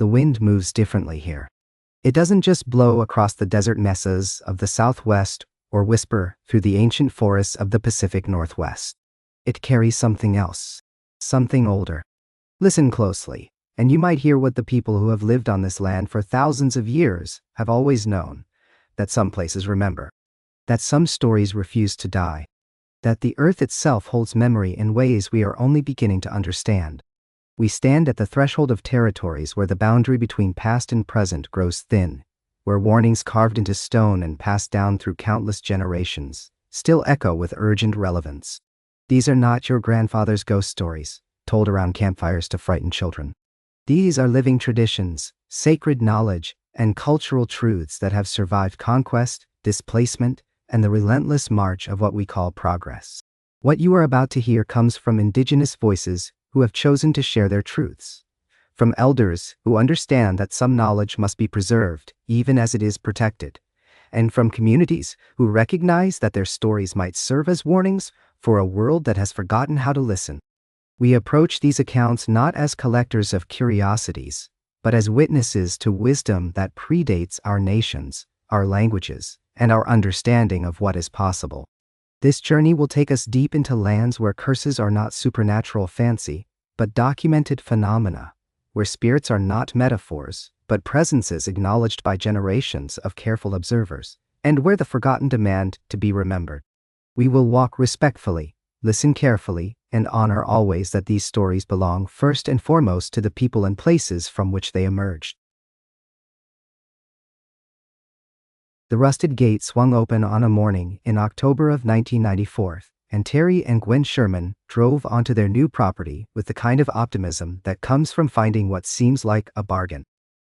The wind moves differently here. It doesn't just blow across the desert mesas of the Southwest or whisper through the ancient forests of the Pacific Northwest. It carries something else, something older. Listen closely, and you might hear what the people who have lived on this land for thousands of years have always known, that some places remember, that some stories refuse to die, that the earth itself holds memory in ways we are only beginning to understand. We stand at the threshold of territories where the boundary between past and present grows thin, where warnings carved into stone and passed down through countless generations still echo with urgent relevance. These are not your grandfather's ghost stories, told around campfires to frighten children. These are living traditions, sacred knowledge, and cultural truths that have survived conquest, displacement, and the relentless march of what we call progress. What you are about to hear comes from indigenous voices who have chosen to share their truths, from elders who understand that some knowledge must be preserved even as it is protected, and from communities who recognize that their stories might serve as warnings for a world that has forgotten how to listen. We approach these accounts not as collectors of curiosities, but as witnesses to wisdom that predates our nations, our languages, and our understanding of what is possible. This journey will take us deep into lands where curses are not supernatural fancy, but documented phenomena, where spirits are not metaphors, but presences acknowledged by generations of careful observers, and where the forgotten demand to be remembered. We will walk respectfully, listen carefully, and honor always that these stories belong first and foremost to the people and places from which they emerged. The rusted gate swung open on a morning in October of 1994, and Terry and Gwen Sherman drove onto their new property with the kind of optimism that comes from finding what seems like a bargain.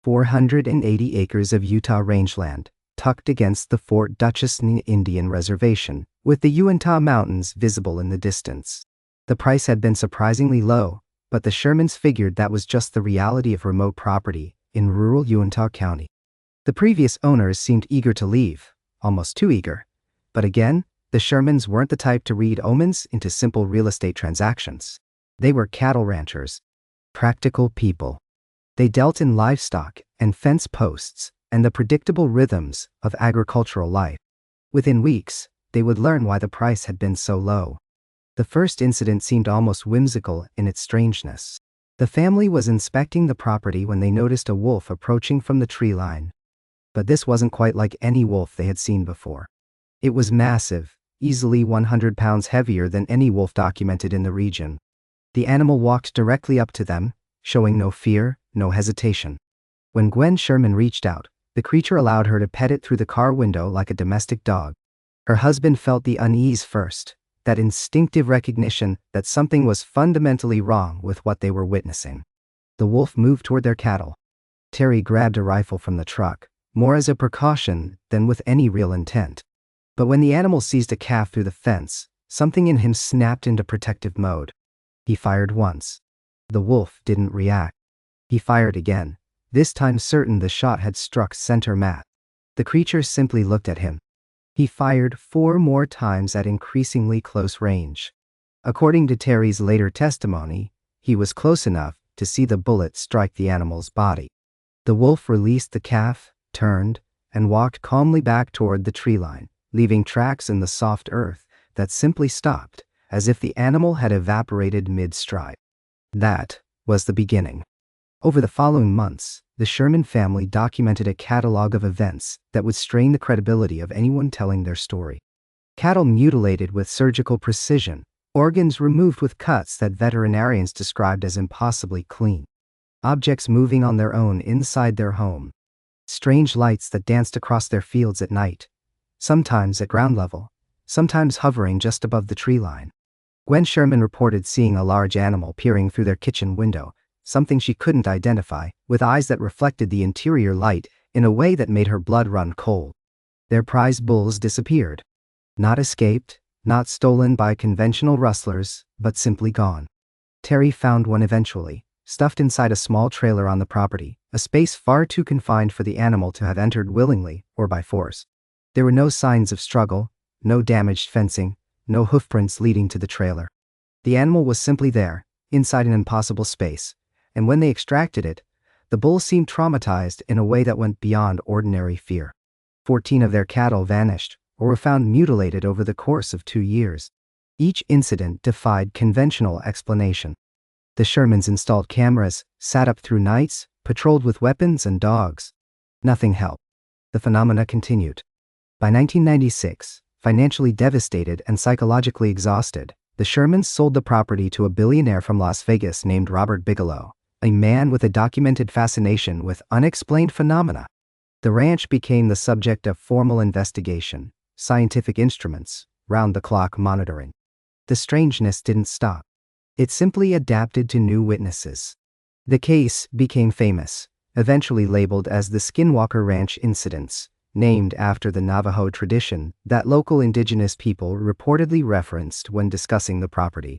480 acres of Utah rangeland, tucked against the Fort Duchesne Indian Reservation, with the Uintah Mountains visible in the distance. The price had been surprisingly low, but the Shermans figured that was just the reality of remote property in rural Uintah County. The previous owners seemed eager to leave, almost too eager. But again, the Shermans weren't the type to read omens into simple real estate transactions. They were cattle ranchers, practical people. They dealt in livestock and fence posts and the predictable rhythms of agricultural life. Within weeks, they would learn why the price had been so low. The first incident seemed almost whimsical in its strangeness. The family was inspecting the property when they noticed a wolf approaching from the tree line. But this wasn't quite like any wolf they had seen before. It was massive, easily 100 pounds heavier than any wolf documented in the region. The animal walked directly up to them, showing no fear, no hesitation. When Gwen Sherman reached out, the creature allowed her to pet it through the car window like a domestic dog. Her husband felt the unease first, that instinctive recognition that something was fundamentally wrong with what they were witnessing. The wolf moved toward their cattle. Terry grabbed a rifle from the truck, more as a precaution than with any real intent. But when the animal seized a calf through the fence, something in him snapped into protective mode. He fired once. The wolf didn't react. He fired again, this time certain the shot had struck center mass. The creature simply looked at him. He fired 4 more times at increasingly close range. According to Terry's later testimony, he was close enough to see the bullet strike the animal's body. The wolf released the calf, turned, and walked calmly back toward the tree line, leaving tracks in the soft earth that simply stopped, as if the animal had evaporated mid-stride. That was the beginning. Over the following months, the Sherman family documented a catalog of events that would strain the credibility of anyone telling their story. Cattle mutilated with surgical precision, organs removed with cuts that veterinarians described as impossibly clean, objects moving on their own inside their home, strange lights that danced across their fields at night, sometimes at ground level, sometimes hovering just above the tree line. Gwen Sherman reported seeing a large animal peering through their kitchen window, something she couldn't identify, with eyes that reflected the interior light in a way that made her blood run cold. Their prize bulls disappeared. Not escaped, not stolen by conventional rustlers, but simply gone. Terry found one eventually, stuffed inside a small trailer on the property, a space far too confined for the animal to have entered willingly or by force. There were no signs of struggle, no damaged fencing, no hoofprints leading to the trailer. The animal was simply there, inside an impossible space, and when they extracted it, The bulls seemed traumatized in a way that went beyond ordinary fear. 14 of their cattle vanished or were found mutilated over the course of 2 years. Each incident defied conventional explanation. The Shermans installed cameras, sat up through nights, patrolled with weapons and dogs. Nothing helped. The phenomena continued. By 1996, financially devastated and psychologically exhausted, the Shermans sold the property to a billionaire from Las Vegas named Robert Bigelow, a man with a documented fascination with unexplained phenomena. The ranch became the subject of formal investigation, scientific instruments, round-the-clock monitoring. The strangeness didn't stop. It simply adapted to new witnesses. The case became famous, eventually labeled as the Skinwalker Ranch incidents, named after the Navajo tradition that local indigenous people reportedly referenced when discussing the property.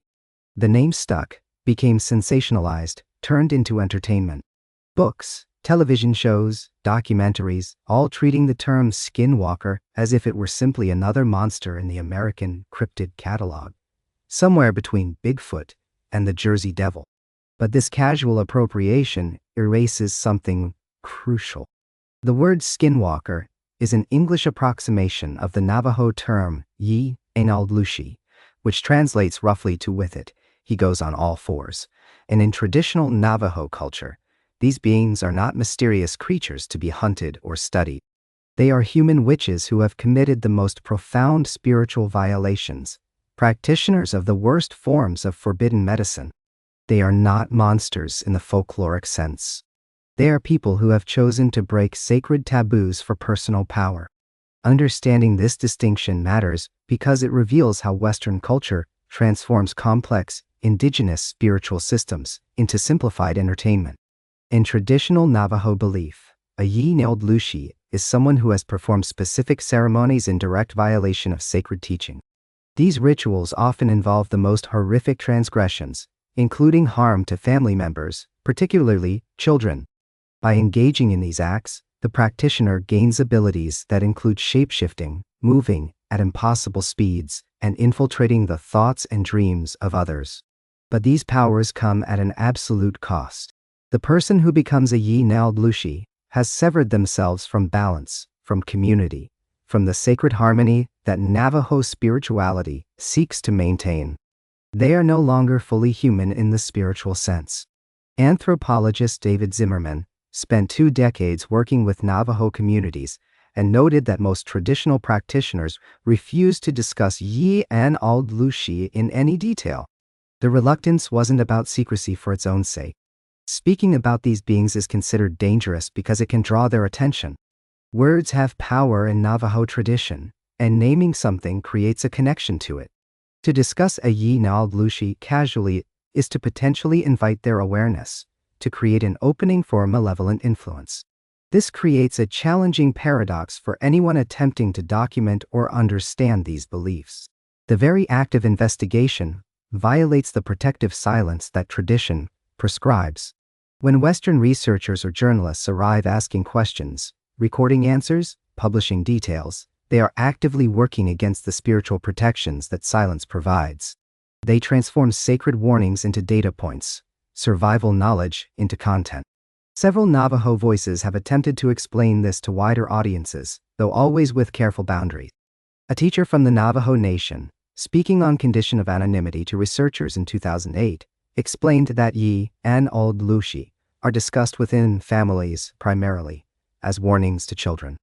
The name stuck, became sensationalized, turned into entertainment. Books, television shows, documentaries, all treating the term Skinwalker as if it were simply another monster in the American cryptid catalog, somewhere between Bigfoot and the Jersey Devil. But this casual appropriation erases something crucial. The word Skinwalker is an English approximation of the Navajo term Yi Enaldlushi, which translates roughly to "with it, he goes on all fours." And in traditional Navajo culture, these beings are not mysterious creatures to be hunted or studied. They are human witches who have committed the most profound spiritual violations, practitioners of the worst forms of forbidden medicine. They are not monsters in the folkloric sense. They are people who have chosen to break sacred taboos for personal power. Understanding this distinction matters because it reveals how Western culture transforms complex, indigenous spiritual systems into simplified entertainment. In traditional Navajo belief, a Yi-Neldlushi is someone who has performed specific ceremonies in direct violation of sacred teaching. These rituals often involve the most horrific transgressions, including harm to family members, particularly children. By engaging in these acts, the practitioner gains abilities that include shapeshifting, moving at impossible speeds, and infiltrating the thoughts and dreams of others. But these powers come at an absolute cost. The person who becomes a Yi-Neldlushi has severed themselves from balance, from community, from the sacred harmony that Navajo spirituality seeks to maintain. They are no longer fully human in the spiritual sense. Anthropologist David Zimmerman spent 2 decades working with Navajo communities and noted that most traditional practitioners refused to discuss Yi-Neldlushi in any detail. The reluctance wasn't about secrecy for its own sake. Speaking about these beings is considered dangerous because it can draw their attention. Words have power in Navajo tradition, and naming something creates a connection to it. To discuss a Yi-Neldlushi casually is to potentially invite their awareness, to create an opening for malevolent influence. This creates a challenging paradox for anyone attempting to document or understand these beliefs. The very act of investigation violates the protective silence that tradition prescribes. When Western researchers or journalists arrive asking questions, recording answers, publishing details, they are actively working against the spiritual protections that silence provides. They transform sacred warnings into data points, survival knowledge into content. Several Navajo voices have attempted to explain this to wider audiences, though always with careful boundaries. A teacher from the Navajo Nation, speaking on condition of anonymity to researchers in 2008, explained that Yi-Neldlushi are discussed within families primarily, as warnings to children.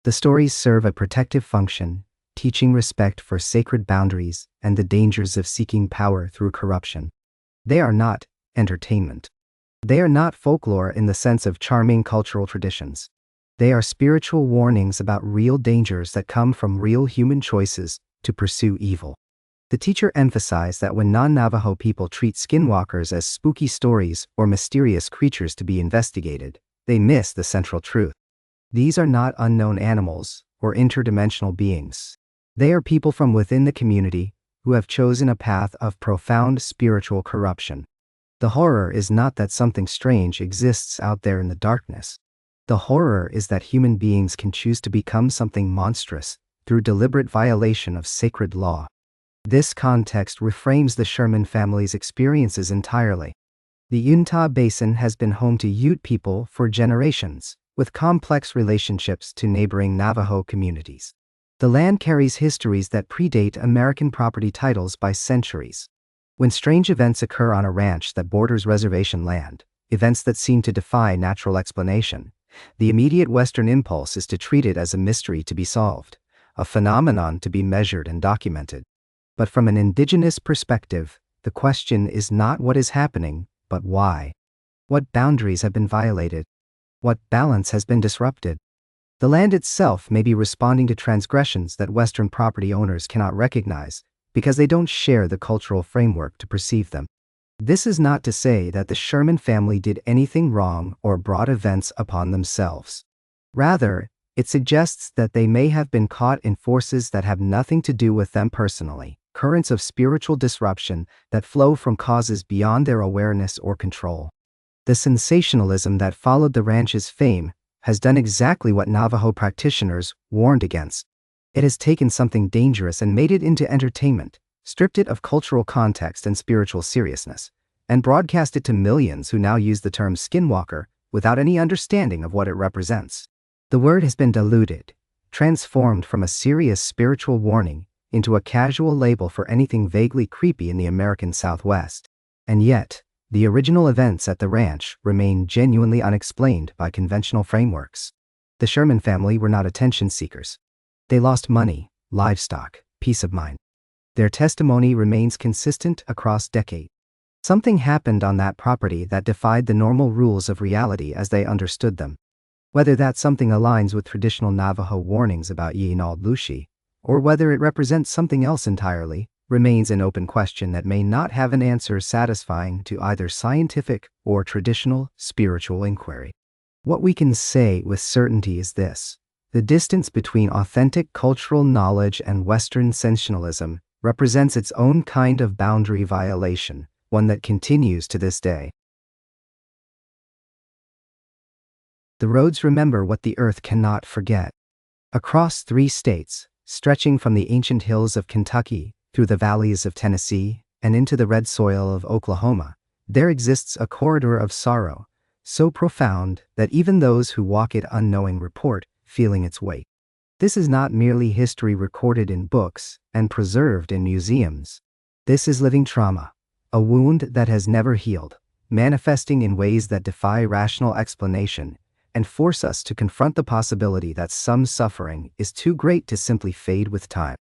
The stories serve a protective function, teaching respect for sacred boundaries and the dangers of seeking power through corruption. They are not entertainment. They are not folklore in the sense of charming cultural traditions. They are spiritual warnings about real dangers that come from real human choices to pursue evil. The teacher emphasized that when non-Navajo people treat skinwalkers as spooky stories or mysterious creatures to be investigated, they miss the central truth. These are not unknown animals or interdimensional beings. They are people from within the community who have chosen a path of profound spiritual corruption. The horror is not that something strange exists out there in the darkness. The horror is that human beings can choose to become something monstrous through deliberate violation of sacred law. This context reframes the Sherman family's experiences entirely. The Uintah Basin has been home to Ute people for generations, with complex relationships to neighboring Navajo communities. The land carries histories that predate American property titles by centuries. When strange events occur on a ranch that borders reservation land, events that seem to defy natural explanation, the immediate Western impulse is to treat it as a mystery to be solved, a phenomenon to be measured and documented. But from an indigenous perspective, the question is not what is happening, but why. What boundaries have been violated? What balance has been disrupted? The land itself may be responding to transgressions that Western property owners cannot recognize because they don't share the cultural framework to perceive them. This is not to say that the Sherman family did anything wrong or brought events upon themselves. Rather, it suggests that they may have been caught in forces that have nothing to do with them personally, currents of spiritual disruption that flow from causes beyond their awareness or control. The sensationalism that followed the ranch's fame has done exactly what Navajo practitioners warned against. It has taken something dangerous and made it into entertainment, stripped it of cultural context and spiritual seriousness, and broadcast it to millions who now use the term skinwalker without any understanding of what it represents. The word has been diluted, transformed from a serious spiritual warning into a casual label for anything vaguely creepy in the American Southwest. And yet, the original events at the ranch remain genuinely unexplained by conventional frameworks. The Sherman family were not attention seekers. They lost money, livestock, peace of mind. Their testimony remains consistent across decades. Something happened on that property that defied the normal rules of reality as they understood them. Whether that something aligns with traditional Navajo warnings about Yeenald Lushi, or whether it represents something else entirely, remains an open question that may not have an answer satisfying to either scientific or traditional spiritual inquiry. What we can say with certainty is this: the distance between authentic cultural knowledge and Western sensationalism represents its own kind of boundary violation, one that continues to this day. The roads remember what the earth cannot forget. Across 3 states, stretching from the ancient hills of Kentucky, through the valleys of Tennessee, and into the red soil of Oklahoma, there exists a corridor of sorrow, so profound that even those who walk it unknowing report feeling its weight. This is not merely history recorded in books and preserved in museums. This is living trauma, a wound that has never healed, manifesting in ways that defy rational explanation and force us to confront the possibility that some suffering is too great to simply fade with time.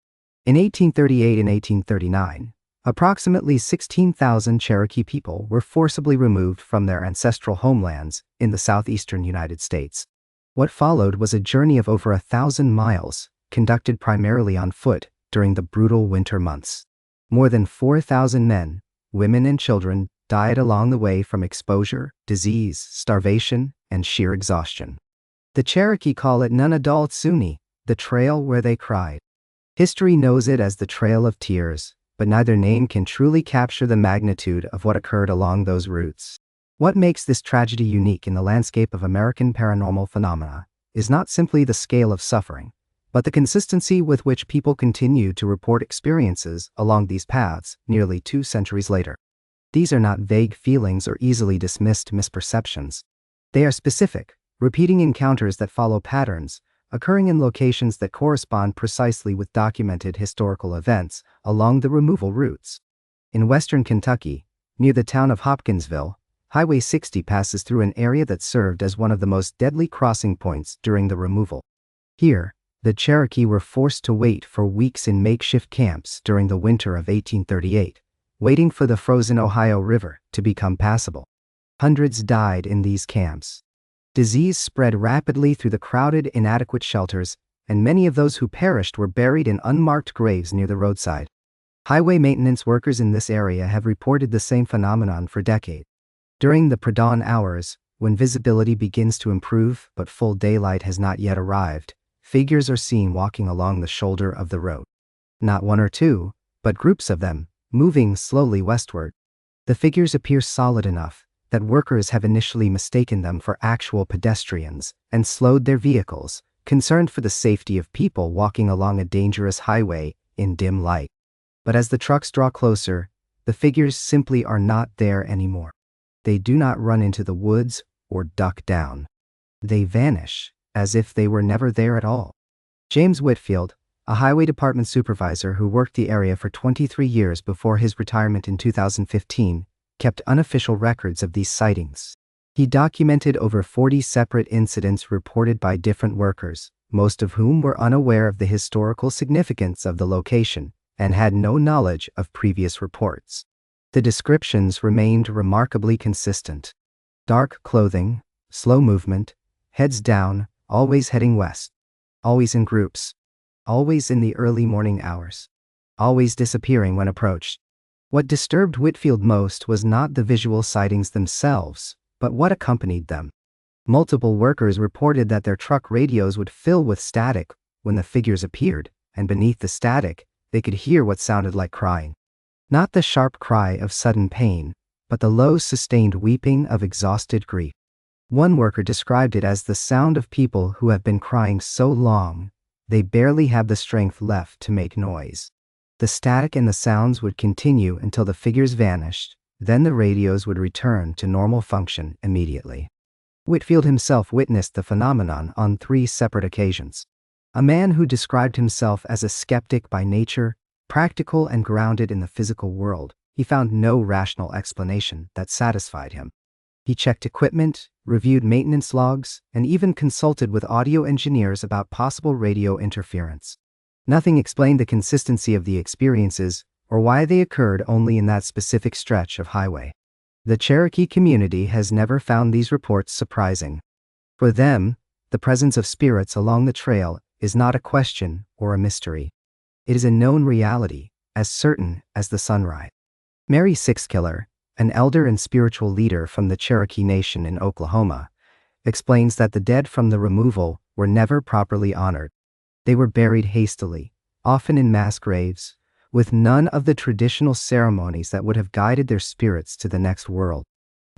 In 1838 and 1839, approximately 16,000 Cherokee people were forcibly removed from their ancestral homelands in the southeastern United States. What followed was a journey of over 1,000 miles, conducted primarily on foot during the brutal winter months. More than 4,000 men, women, and children died along the way from exposure, disease, starvation, and sheer exhaustion. The Cherokee call it Nunadal Tsuni, the trail where they cried. History knows it as the Trail of Tears, but neither name can truly capture the magnitude of what occurred along those routes. What makes this tragedy unique in the landscape of American paranormal phenomena is not simply the scale of suffering, but the consistency with which people continue to report experiences along these paths nearly 2 centuries later. These are not vague feelings or easily dismissed misperceptions. They are specific, repeating encounters that follow patterns, occurring in locations that correspond precisely with documented historical events along the removal routes. In western Kentucky, near the town of Hopkinsville, Highway 60 passes through an area that served as one of the most deadly crossing points during the removal. Here, the Cherokee were forced to wait for weeks in makeshift camps during the winter of 1838, waiting for the frozen Ohio River to become passable. Hundreds died in these camps. Disease spread rapidly through the crowded, inadequate shelters, and many of those who perished were buried in unmarked graves near the roadside. Highway maintenance workers in this area have reported the same phenomenon for decades. During the pre-dawn hours, when visibility begins to improve but full daylight has not yet arrived, figures are seen walking along the shoulder of the road. Not one or two, but groups of them, moving slowly westward. The figures appear solid enough that workers have initially mistaken them for actual pedestrians and slowed their vehicles, concerned for the safety of people walking along a dangerous highway in dim light. But as the trucks draw closer, the figures simply are not there anymore. They do not run into the woods or duck down. They vanish, as if they were never there at all. James Whitfield, a highway department supervisor who worked the area for 23 years before his retirement in 2015, kept unofficial records of these sightings. He documented over 40 separate incidents reported by different workers, most of whom were unaware of the historical significance of the location and had no knowledge of previous reports. The descriptions remained remarkably consistent. Dark clothing, slow movement, heads down, always heading west, always in groups, always in the early morning hours, always disappearing when approached. What disturbed Whitfield most was not the visual sightings themselves, but what accompanied them. Multiple workers reported that their truck radios would fill with static when the figures appeared, and beneath the static, they could hear what sounded like crying. Not the sharp cry of sudden pain, but the low, sustained weeping of exhausted grief. One worker described it as the sound of people who have been crying so long, they barely have the strength left to make noise. The static and the sounds would continue until the figures vanished, then the radios would return to normal function immediately. Whitfield himself witnessed the phenomenon on 3 separate occasions. A man who described himself as a skeptic by nature, practical and grounded in the physical world, he found no rational explanation that satisfied him. He checked equipment, reviewed maintenance logs, and even consulted with audio engineers about possible radio interference. Nothing explained the consistency of the experiences or why they occurred only in that specific stretch of highway. The Cherokee community has never found these reports surprising. For them, the presence of spirits along the trail is not a question or a mystery. It is a known reality, as certain as the sunrise. Mary Sixkiller, an elder and spiritual leader from the Cherokee Nation in Oklahoma, explains that the dead from the removal were never properly honored. They were buried hastily, often in mass graves, with none of the traditional ceremonies that would have guided their spirits to the next world.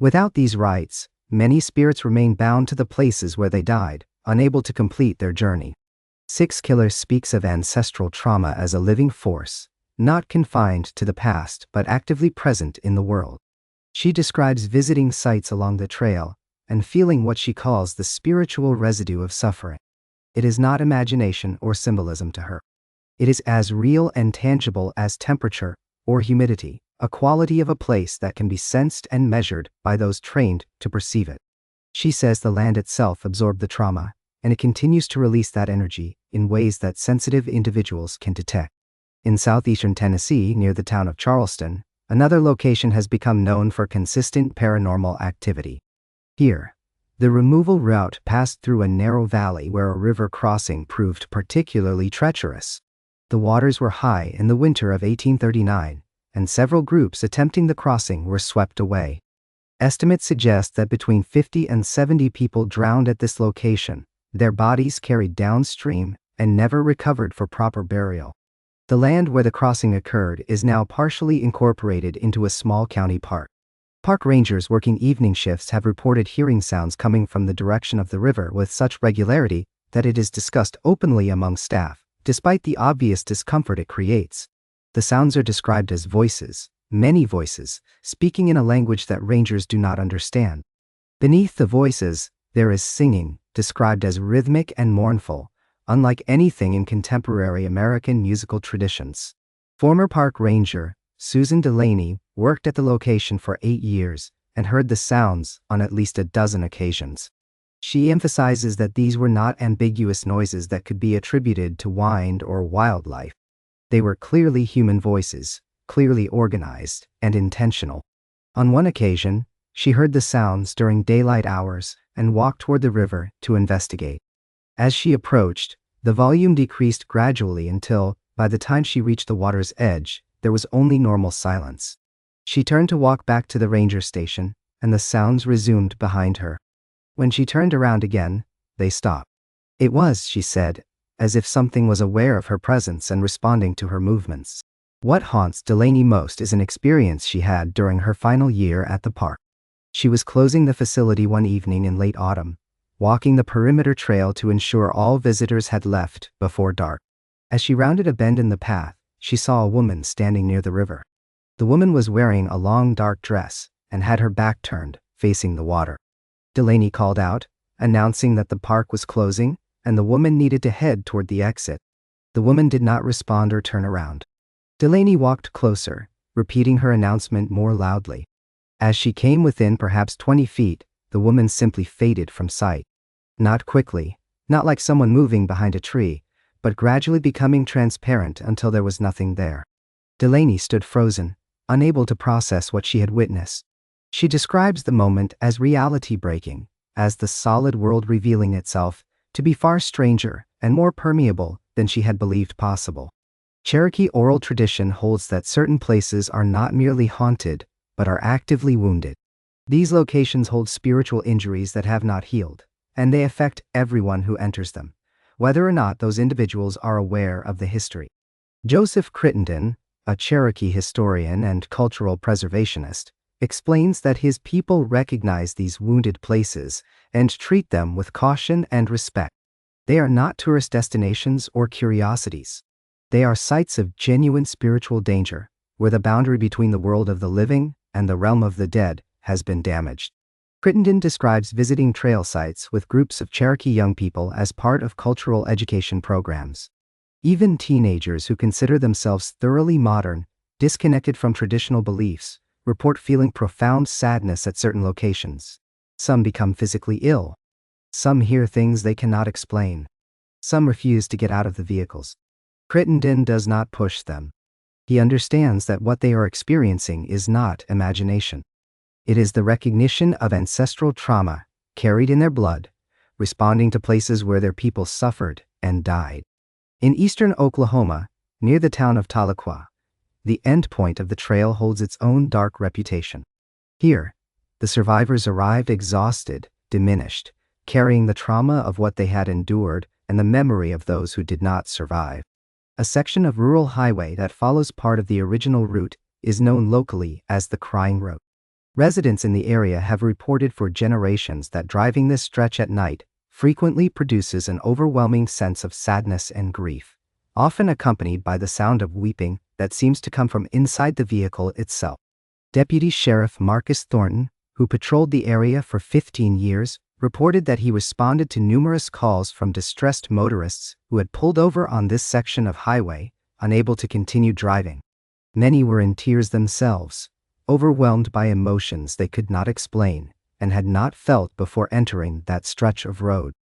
Without these rites, many spirits remain bound to the places where they died, unable to complete their journey. Sixkiller speaks of ancestral trauma as a living force, not confined to the past but actively present in the world. She describes visiting sites along the trail and feeling what she calls the spiritual residue of suffering. It is not imagination or symbolism to her. It is as real and tangible as temperature or humidity, a quality of a place that can be sensed and measured by those trained to perceive it. She says the land itself absorbed the trauma, and it continues to release that energy in ways that sensitive individuals can detect. In southeastern Tennessee, near the town of Charleston, another location has become known for consistent paranormal activity. Here, the removal route passed through a narrow valley where a river crossing proved particularly treacherous. The waters were high in the winter of 1839, and several groups attempting the crossing were swept away. Estimates suggest that between 50 and 70 people drowned at this location, their bodies carried downstream and never recovered for proper burial. The land where the crossing occurred is now partially incorporated into a small county park. Park rangers working evening shifts have reported hearing sounds coming from the direction of the river with such regularity that it is discussed openly among staff, despite the obvious discomfort it creates. The sounds are described as voices, many voices, speaking in a language that rangers do not understand. Beneath the voices, there is singing, described as rhythmic and mournful, unlike anything in contemporary American musical traditions. Former park ranger Susan Delaney worked at the location for 8 years and heard the sounds on at least a dozen occasions. She emphasizes that these were not ambiguous noises that could be attributed to wind or wildlife. They were clearly human voices, clearly organized and intentional. On one occasion, she heard the sounds during daylight hours and walked toward the river to investigate. As she approached, the volume decreased gradually until, by the time she reached the water's edge, there was only normal silence. She turned to walk back to the ranger station, and the sounds resumed behind her. When she turned around again, they stopped. It was, she said, as if something was aware of her presence and responding to her movements. What haunts Delaney most is an experience she had during her final year at the park. She was closing the facility one evening in late autumn, walking the perimeter trail to ensure all visitors had left before dark. As she rounded a bend in the path, she saw a woman standing near the river. The woman was wearing a long dark dress, and had her back turned, facing the water. Delaney called out, announcing that the park was closing and the woman needed to head toward the exit. The woman did not respond or turn around. Delaney walked closer, repeating her announcement more loudly. As she came within perhaps 20 feet, the woman simply faded from sight. Not quickly, not like someone moving behind a tree, but gradually becoming transparent until there was nothing there. Delaney stood frozen, unable to process what she had witnessed. She describes the moment as reality breaking, as the solid world revealing itself to be far stranger and more permeable than she had believed possible. Cherokee oral tradition holds that certain places are not merely haunted, but are actively wounded. These locations hold spiritual injuries that have not healed, and they affect everyone who enters them, whether or not those individuals are aware of the history. Joseph Crittenden, a Cherokee historian and cultural preservationist, explains that his people recognize these wounded places and treat them with caution and respect. They are not tourist destinations or curiosities. They are sites of genuine spiritual danger, where the boundary between the world of the living and the realm of the dead has been damaged. Crittenden describes visiting trail sites with groups of Cherokee young people as part of cultural education programs. Even teenagers who consider themselves thoroughly modern, disconnected from traditional beliefs, report feeling profound sadness at certain locations. Some become physically ill. Some hear things they cannot explain. Some refuse to get out of the vehicles. Crittenden does not push them. He understands that what they are experiencing is not imagination. It is the recognition of ancestral trauma carried in their blood, responding to places where their people suffered and died. In eastern Oklahoma, near the town of Tahlequah, the end point of the trail holds its own dark reputation. Here, the survivors arrived exhausted, diminished, carrying the trauma of what they had endured and the memory of those who did not survive. A section of rural highway that follows part of the original route is known locally as the Crying Road. Residents in the area have reported for generations that driving this stretch at night frequently produces an overwhelming sense of sadness and grief, often accompanied by the sound of weeping that seems to come from inside the vehicle itself. Deputy Sheriff Marcus Thornton, who patrolled the area for 15 years, reported that he responded to numerous calls from distressed motorists who had pulled over on this section of highway, unable to continue driving. Many were in tears themselves, overwhelmed by emotions they could not explain and had not felt before entering that stretch of road.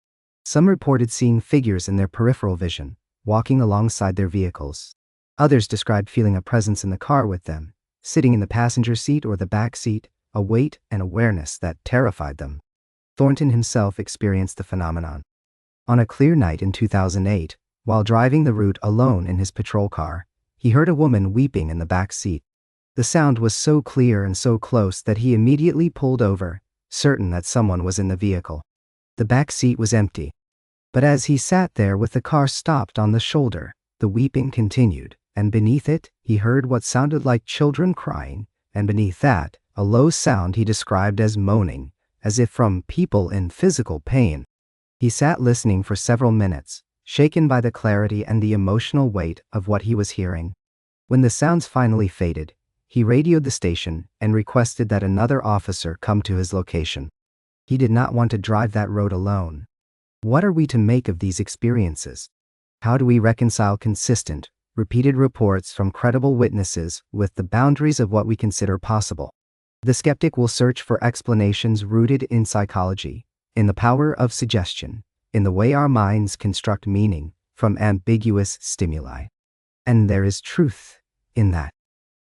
Some reported seeing figures in their peripheral vision, walking alongside their vehicles. Others described feeling a presence in the car with them, sitting in the passenger seat or the back seat, a weight and awareness that terrified them. Thornton himself experienced the phenomenon. On a clear night in 2008, while driving the route alone in his patrol car, he heard a woman weeping in the back seat. The sound was so clear and so close that he immediately pulled over, certain that someone was in the vehicle. The back seat was empty. But as he sat there with the car stopped on the shoulder, the weeping continued, and beneath it, he heard what sounded like children crying, and beneath that, a low sound he described as moaning, as if from people in physical pain. He sat listening for several minutes, shaken by the clarity and the emotional weight of what he was hearing. When the sounds finally faded, he radioed the station and requested that another officer come to his location. He did not want to drive that road alone. What are we to make of these experiences? How do we reconcile consistent, repeated reports from credible witnesses with the boundaries of what we consider possible? The skeptic will search for explanations rooted in psychology, in the power of suggestion, in the way our minds construct meaning from ambiguous stimuli. And there is truth in that.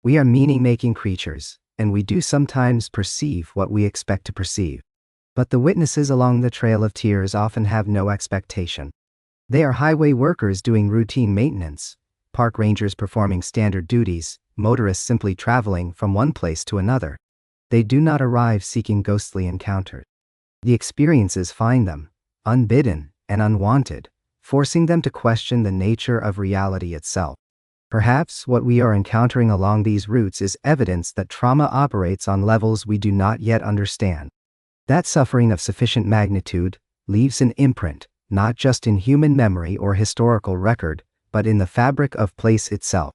We are meaning-making creatures, and we do sometimes perceive what we expect to perceive. But the witnesses along the Trail of Tears often have no expectation. They are highway workers doing routine maintenance, park rangers performing standard duties, motorists simply traveling from one place to another. They do not arrive seeking ghostly encounters. The experiences find them, unbidden and unwanted, forcing them to question the nature of reality itself. Perhaps what we are encountering along these routes is evidence that trauma operates on levels we do not yet understand. That suffering of sufficient magnitude leaves an imprint, not just in human memory or historical record, but in the fabric of place itself.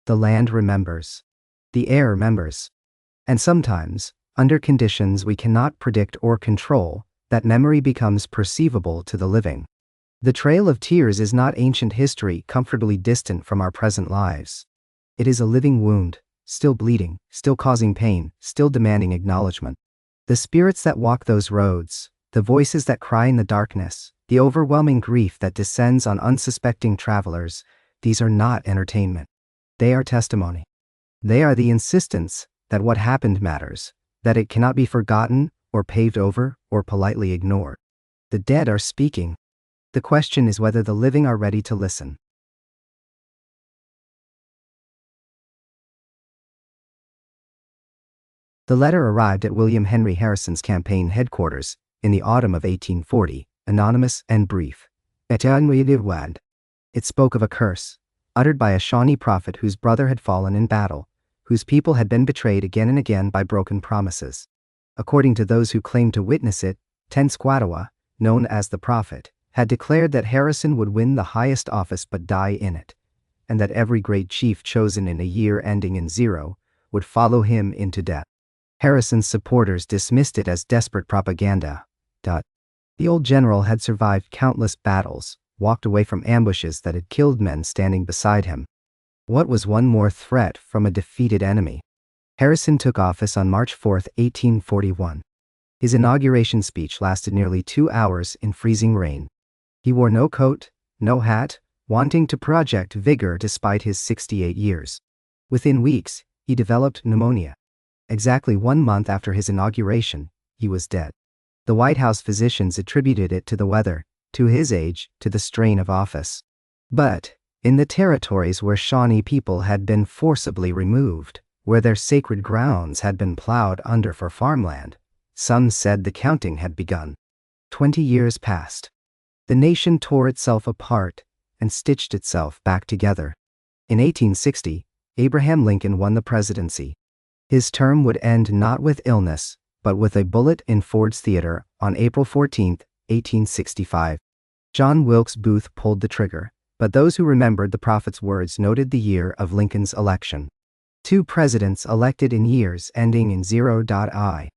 The land remembers. The air remembers. And sometimes, Under conditions we cannot predict or control, that memory becomes perceivable to the living. The Trail of Tears is not ancient history comfortably distant from our present lives. It is a living wound, still bleeding, still causing pain, still demanding acknowledgement. The spirits that walk those roads, the voices that cry in the darkness, the overwhelming grief that descends on unsuspecting travelers, these are not entertainment. They are testimony. They are the insistence that what happened matters, that it cannot be forgotten, or paved over, or politely ignored. The dead are speaking. The question is whether the living are ready to listen. The letter arrived at William Henry Harrison's campaign headquarters in the autumn of 1840, anonymous and brief. It spoke of a curse, uttered by a Shawnee prophet whose brother had fallen in battle, whose people had been betrayed again and again by broken promises. According to those who claimed to witness it, Tenskwatawa, known as the prophet, had declared that Harrison would win the highest office but die in it, and that every great chief chosen in a year ending in 0 would follow him into death. Harrison's supporters dismissed it as desperate propaganda. The old general had survived countless battles, walked away from ambushes that had killed men standing beside him. What was one more threat from a defeated enemy? Harrison took office on March 4, 1841. His inauguration speech lasted nearly 2 hours in freezing rain. He wore no coat, no hat, wanting to project vigor despite his 68 years. Within weeks, he developed pneumonia. Exactly 1 month after his inauguration, he was dead. The White House physicians attributed it to the weather, to his age, to the strain of office. But, in the territories where Shawnee people had been forcibly removed, where their sacred grounds had been plowed under for farmland, some said the counting had begun. 20 years passed. The nation tore itself apart and stitched itself back together. In 1860, Abraham Lincoln won the presidency. His term would end not with illness, but with a bullet in Ford's Theater on April 14, 1865. John Wilkes Booth pulled the trigger, but those who remembered the prophet's words noted the year of Lincoln's election. 2 presidents elected in years ending in 0.I.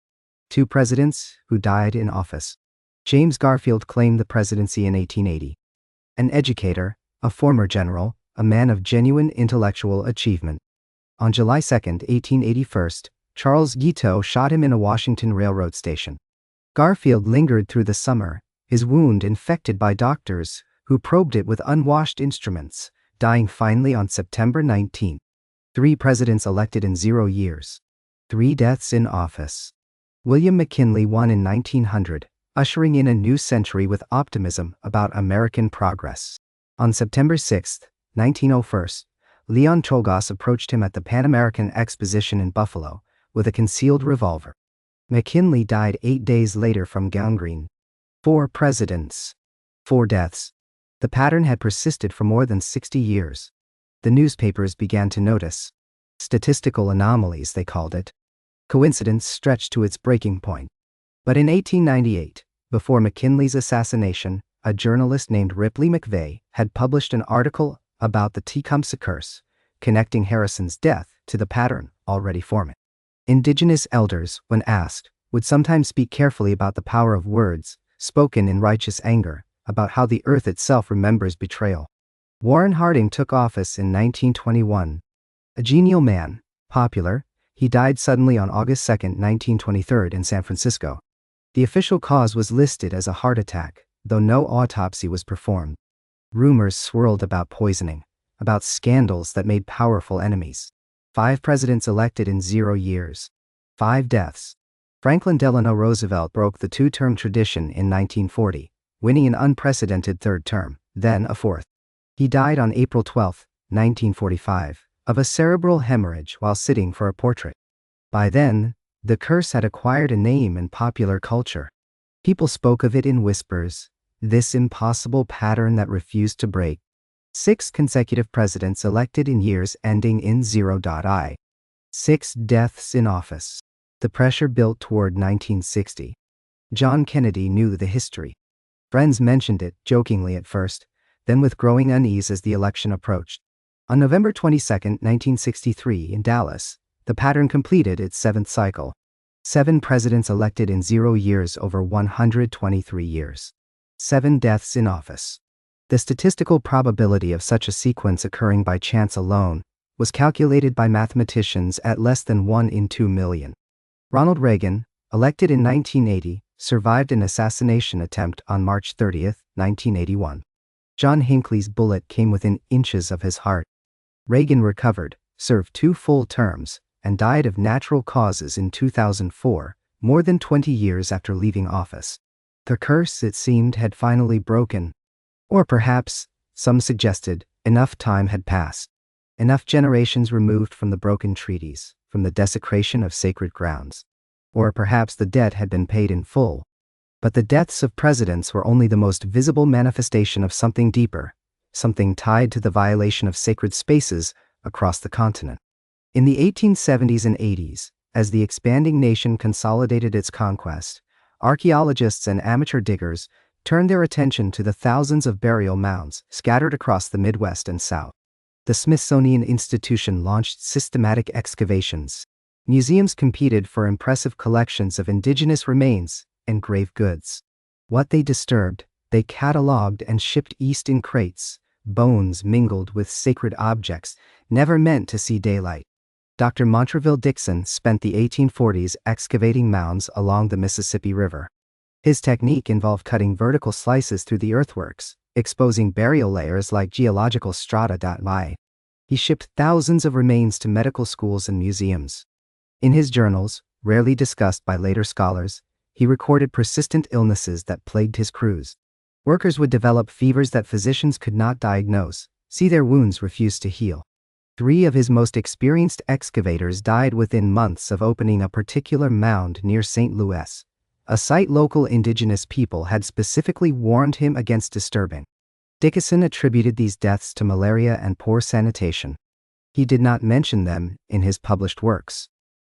2 presidents who died in office. James Garfield claimed the presidency in 1880. An educator, a former general, a man of genuine intellectual achievement. On July 2, 1881, Charles Guiteau shot him in a Washington railroad station. Garfield lingered through the summer, his wound infected by doctors who probed it with unwashed instruments, dying finally on September 19. 3 presidents elected in 0 years. 3 deaths in office. William McKinley won in 1900, ushering in a new century with optimism about American progress. On September 6, 1901, Leon Czolgosz approached him at the Pan American Exposition in Buffalo with a concealed revolver. McKinley died 8 days later from gangrene. 4 presidents. 4 deaths. The pattern had persisted for more than 60 years. The newspapers began to notice. Statistical anomalies, they called it. Coincidence stretched to its breaking point. But in 1898, before McKinley's assassination, a journalist named Ripley McVeigh had published an article about the Tecumseh curse, connecting Harrison's death to the pattern already forming. Indigenous elders, when asked, would sometimes speak carefully about the power of words, spoken in righteous anger, about how the earth itself remembers betrayal. Warren Harding took office in 1921. A genial man, popular, he died suddenly on August 2, 1923 in San Francisco. The official cause was listed as a heart attack, though no autopsy was performed. Rumors swirled about poisoning, about scandals that made powerful enemies. 5 presidents elected in 0 years. 5 deaths. Franklin Delano Roosevelt broke the 2-term tradition in 1940, winning an unprecedented 3rd term, then a 4th. He died on April 12, 1945, of a cerebral hemorrhage while sitting for a portrait. By then, the curse had acquired a name in popular culture. People spoke of it in whispers, this impossible pattern that refused to break. 6 consecutive presidents elected in years ending in 0.I. 6 deaths in office. The pressure built toward 1960. John Kennedy knew the history. Friends mentioned it jokingly at first, then with growing unease as the election approached. On November 22, 1963, in Dallas, the pattern completed its 7th cycle. 7 presidents elected in 0 years over 123 years. 7 deaths in office. The statistical probability of such a sequence occurring by chance alone was calculated by mathematicians at less than 1 in 2 million. Ronald Reagan, elected in 1980, survived an assassination attempt on March 30, 1981. John Hinckley's bullet came within inches of his heart. Reagan recovered, served 2 full terms, and died of natural causes in 2004, more than 20 years after leaving office. The curse, it seemed, had finally broken. Or perhaps, some suggested, enough time had passed. Enough generations removed from the broken treaties, from the desecration of sacred grounds. Or perhaps the debt had been paid in full. But the deaths of presidents were only the most visible manifestation of something deeper, something tied to the violation of sacred spaces across the continent. In the 1870s and 80s, as the expanding nation consolidated its conquest, archaeologists and amateur diggers turned their attention to the thousands of burial mounds scattered across the Midwest and South. The Smithsonian Institution launched systematic excavations. Museums competed for impressive collections of indigenous remains and grave goods. What they disturbed, they catalogued and shipped east in crates, bones mingled with sacred objects, never meant to see daylight. Dr. Montraville Dickson spent the 1840s excavating mounds along the Mississippi River. His technique involved cutting vertical slices through the earthworks, exposing burial layers like geological strata. He shipped thousands of remains to medical schools and museums. In his journals, rarely discussed by later scholars, he recorded persistent illnesses that plagued his crews. Workers would develop fevers that physicians could not diagnose, see their wounds refuse to heal. 3 of his most experienced excavators died within months of opening a particular mound near St. Louis, a site local indigenous people had specifically warned him against disturbing. Dickson attributed these deaths to malaria and poor sanitation. He did not mention them in his published works.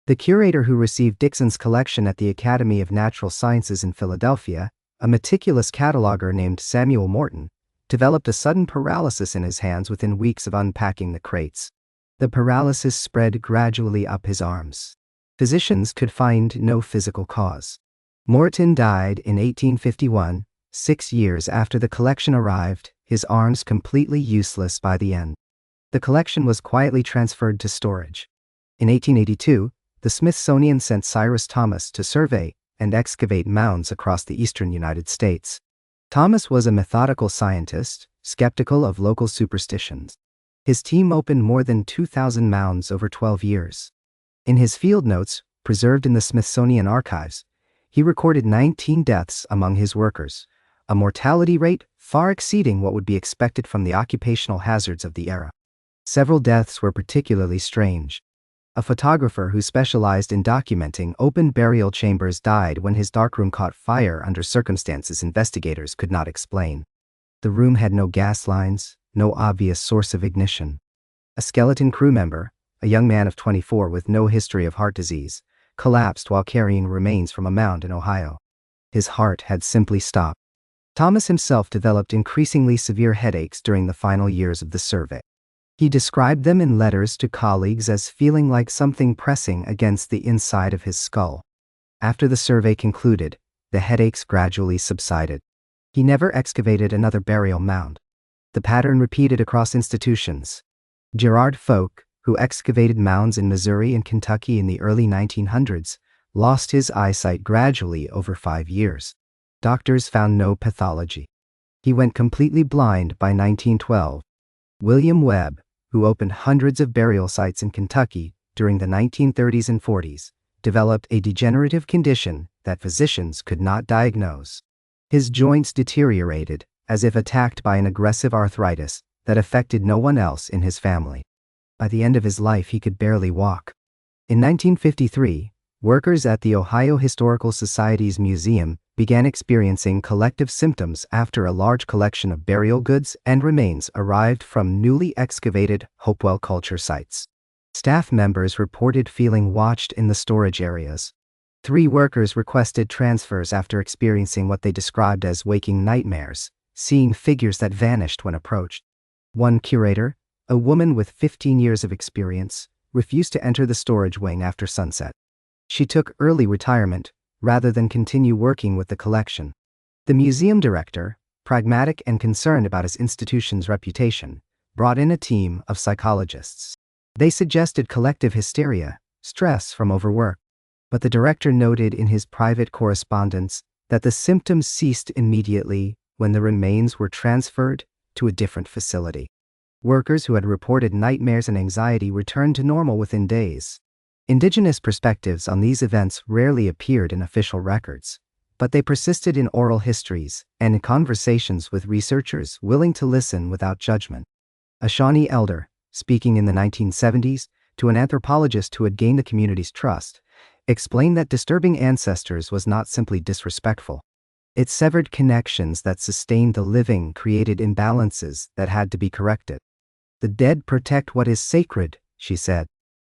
The curator who received Dickson's collection at the Academy of Natural Sciences in Philadelphia, a meticulous cataloger named Samuel Morton, developed a sudden paralysis in his hands within weeks of unpacking the crates. The paralysis spread gradually up his arms. Physicians could find no physical cause. Morton died in 1851, 6 years after the collection arrived, his arms completely useless by the end. The collection was quietly transferred to storage. In 1882, the Smithsonian sent Cyrus Thomas to survey and excavate mounds across the eastern United States. Thomas was a methodical scientist, skeptical of local superstitions. His team opened more than 2,000 mounds over 12 years. In his field notes, preserved in the Smithsonian archives, he recorded 19 deaths among his workers, a mortality rate far exceeding what would be expected from the occupational hazards of the era. Several deaths were particularly strange. A photographer who specialized in documenting open burial chambers died when his darkroom caught fire under circumstances investigators could not explain. The room had no gas lines, no obvious source of ignition. A skeleton crew member, a young man of 24 with no history of heart disease, collapsed while carrying remains from a mound in Ohio. His heart had simply stopped. Thomas himself developed increasingly severe headaches during the final years of the survey. He described them in letters to colleagues as feeling like something pressing against the inside of his skull. After the survey concluded, the headaches gradually subsided. He never excavated another burial mound. The pattern repeated across institutions. Gerard Folk, who excavated mounds in Missouri and Kentucky in the early 1900s, lost his eyesight gradually over 5 years. Doctors found no pathology. He went completely blind by 1912. William Webb, who opened hundreds of burial sites in Kentucky during the 1930s and 40s, developed a degenerative condition that physicians could not diagnose. His joints deteriorated, as if attacked by an aggressive arthritis that affected no one else in his family. By the end of his life, he could barely walk. In 1953, workers at the Ohio Historical Society's museum began experiencing collective symptoms after a large collection of burial goods and remains arrived from newly excavated Hopewell culture sites. Staff members reported feeling watched in the storage areas. 3 workers requested transfers after experiencing what they described as waking nightmares, seeing figures that vanished when approached. One curator, a woman with 15 years of experience, refused to enter the storage wing after sunset. She took early retirement rather than continue working with the collection. The museum director, pragmatic and concerned about his institution's reputation, brought in a team of psychologists. They suggested collective hysteria, stress from overwork. But the director noted in his private correspondence that the symptoms ceased immediately when the remains were transferred to a different facility. Workers who had reported nightmares and anxiety returned to normal within days. Indigenous perspectives on these events rarely appeared in official records, but they persisted in oral histories and in conversations with researchers willing to listen without judgment. A Shawnee elder, speaking in the 1970s to an anthropologist who had gained the community's trust, explained that disturbing ancestors was not simply disrespectful. It severed connections that sustained the living, created imbalances that had to be corrected. The dead protect what is sacred, she said,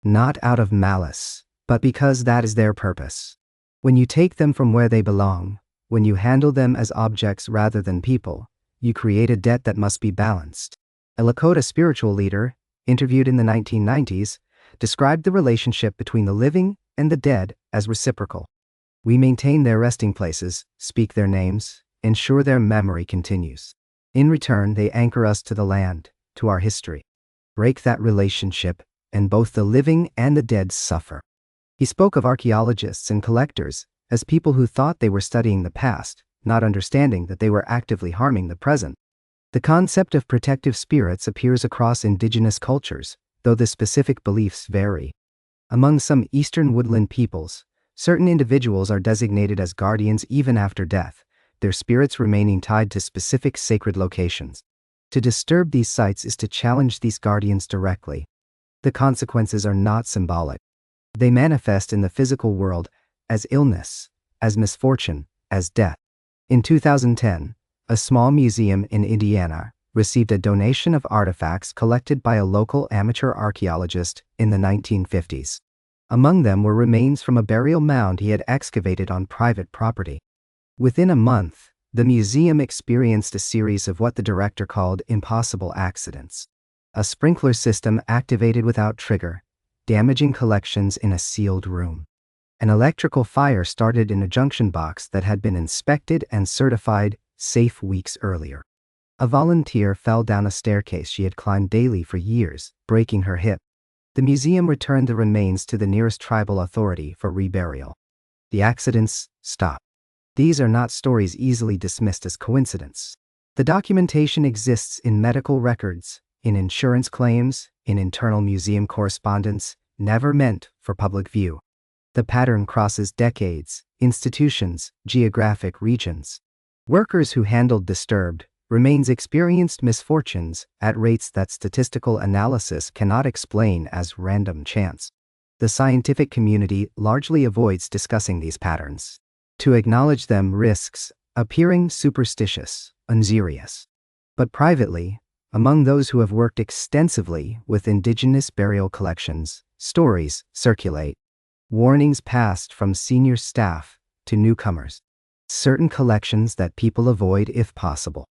not out of malice, but because that is their purpose. When you take them from where they belong, when you handle them as objects rather than people, you create a debt that must be balanced. A Lakota spiritual leader, interviewed in the 1990s, described the relationship between the living and the dead as reciprocal. We maintain their resting places, speak their names, ensure their memory continues. In return, they anchor us to the land, to our history. Break that relationship, and both the living and the dead suffer. He spoke of archaeologists and collectors as people who thought they were studying the past, not understanding that they were actively harming the present. The concept of protective spirits appears across indigenous cultures, though the specific beliefs vary. Among some eastern woodland peoples, certain individuals are designated as guardians even after death, their spirits remaining tied to specific sacred locations. To disturb these sites is to challenge these guardians directly. The consequences are not symbolic. They manifest in the physical world as illness, as misfortune, as death. In 2010, a small museum in Indiana received a donation of artifacts collected by a local amateur archaeologist in the 1950s. Among them were remains from a burial mound he had excavated on private property. Within a month, the museum experienced a series of what the director called impossible accidents. A sprinkler system activated without trigger, damaging collections in a sealed room. An electrical fire started in a junction box that had been inspected and certified safe weeks earlier. A volunteer fell down a staircase she had climbed daily for years, breaking her hip. The museum returned the remains to the nearest tribal authority for reburial. The accidents stopped. These are not stories easily dismissed as coincidence. The documentation exists in medical records, in insurance claims, in internal museum correspondence, never meant for public view. The pattern crosses decades, institutions, geographic regions. Workers who handled disturbed remains experienced misfortunes at rates that statistical analysis cannot explain as random chance. The scientific community largely avoids discussing these patterns. To acknowledge them risks appearing superstitious, unserious. But privately, among those who have worked extensively with indigenous burial collections, stories circulate. Warnings passed from senior staff to newcomers. Certain collections that people avoid if possible.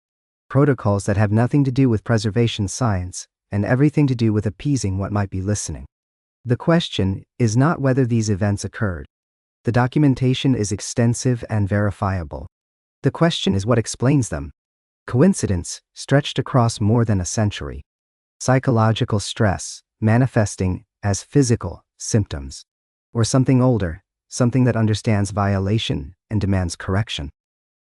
Protocols that have nothing to do with preservation science and everything to do with appeasing what might be listening. The question is not whether these events occurred. The documentation is extensive and verifiable. The question is what explains them. Coincidence stretched across more than a century. Psychological stress manifesting as physical symptoms. Or something older, something that understands violation and demands correction.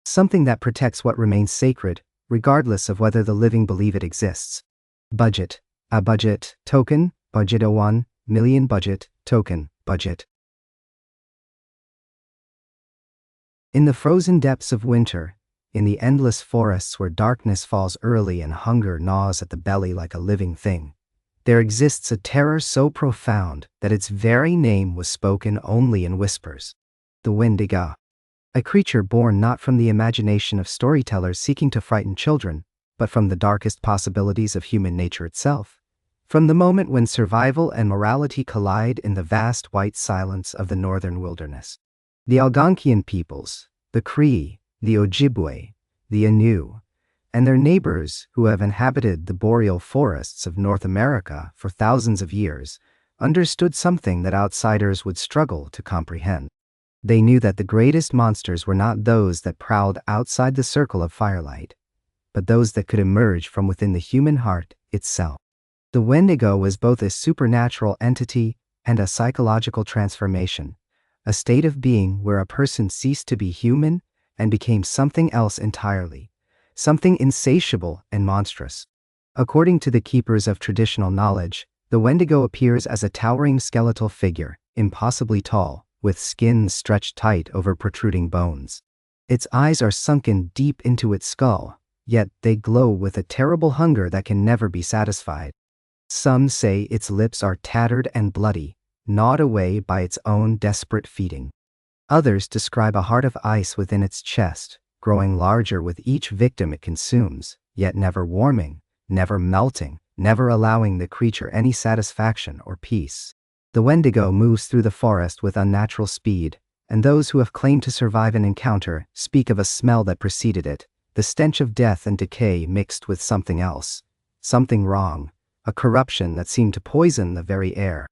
Something that protects what remains sacred, regardless of whether the living believe it exists. Budget. A budget token, budget a 1 million budget token, budget. In the frozen depths of winter, in the endless forests where darkness falls early and hunger gnaws at the belly like a living thing, there exists a terror so profound that its very name was spoken only in whispers. The Wendigo. A creature born not from the imagination of storytellers seeking to frighten children, but from the darkest possibilities of human nature itself. From the moment when survival and morality collide in the vast white silence of the northern wilderness. The Algonquian peoples, the Cree, the Ojibwe, the Innu, and their neighbors who have inhabited the boreal forests of North America for thousands of years, understood something that outsiders would struggle to comprehend. They knew that the greatest monsters were not those that prowled outside the circle of firelight, but those that could emerge from within the human heart itself. The Wendigo was both a supernatural entity and a psychological transformation, a state of being where a person ceased to be human and became something else entirely, something insatiable and monstrous. According to the keepers of traditional knowledge, the Wendigo appears as a towering skeletal figure, impossibly tall, with skin stretched tight over protruding bones. Its eyes are sunken deep into its skull, yet they glow with a terrible hunger that can never be satisfied. Some say its lips are tattered and bloody, gnawed away by its own desperate feeding. Others describe a heart of ice within its chest, growing larger with each victim it consumes, yet never warming, never melting, never allowing the creature any satisfaction or peace. The Wendigo moves through the forest with unnatural speed, and those who have claimed to survive an encounter speak of a smell that preceded it, the stench of death and decay mixed with something else, something wrong, a corruption that seemed to poison the very air.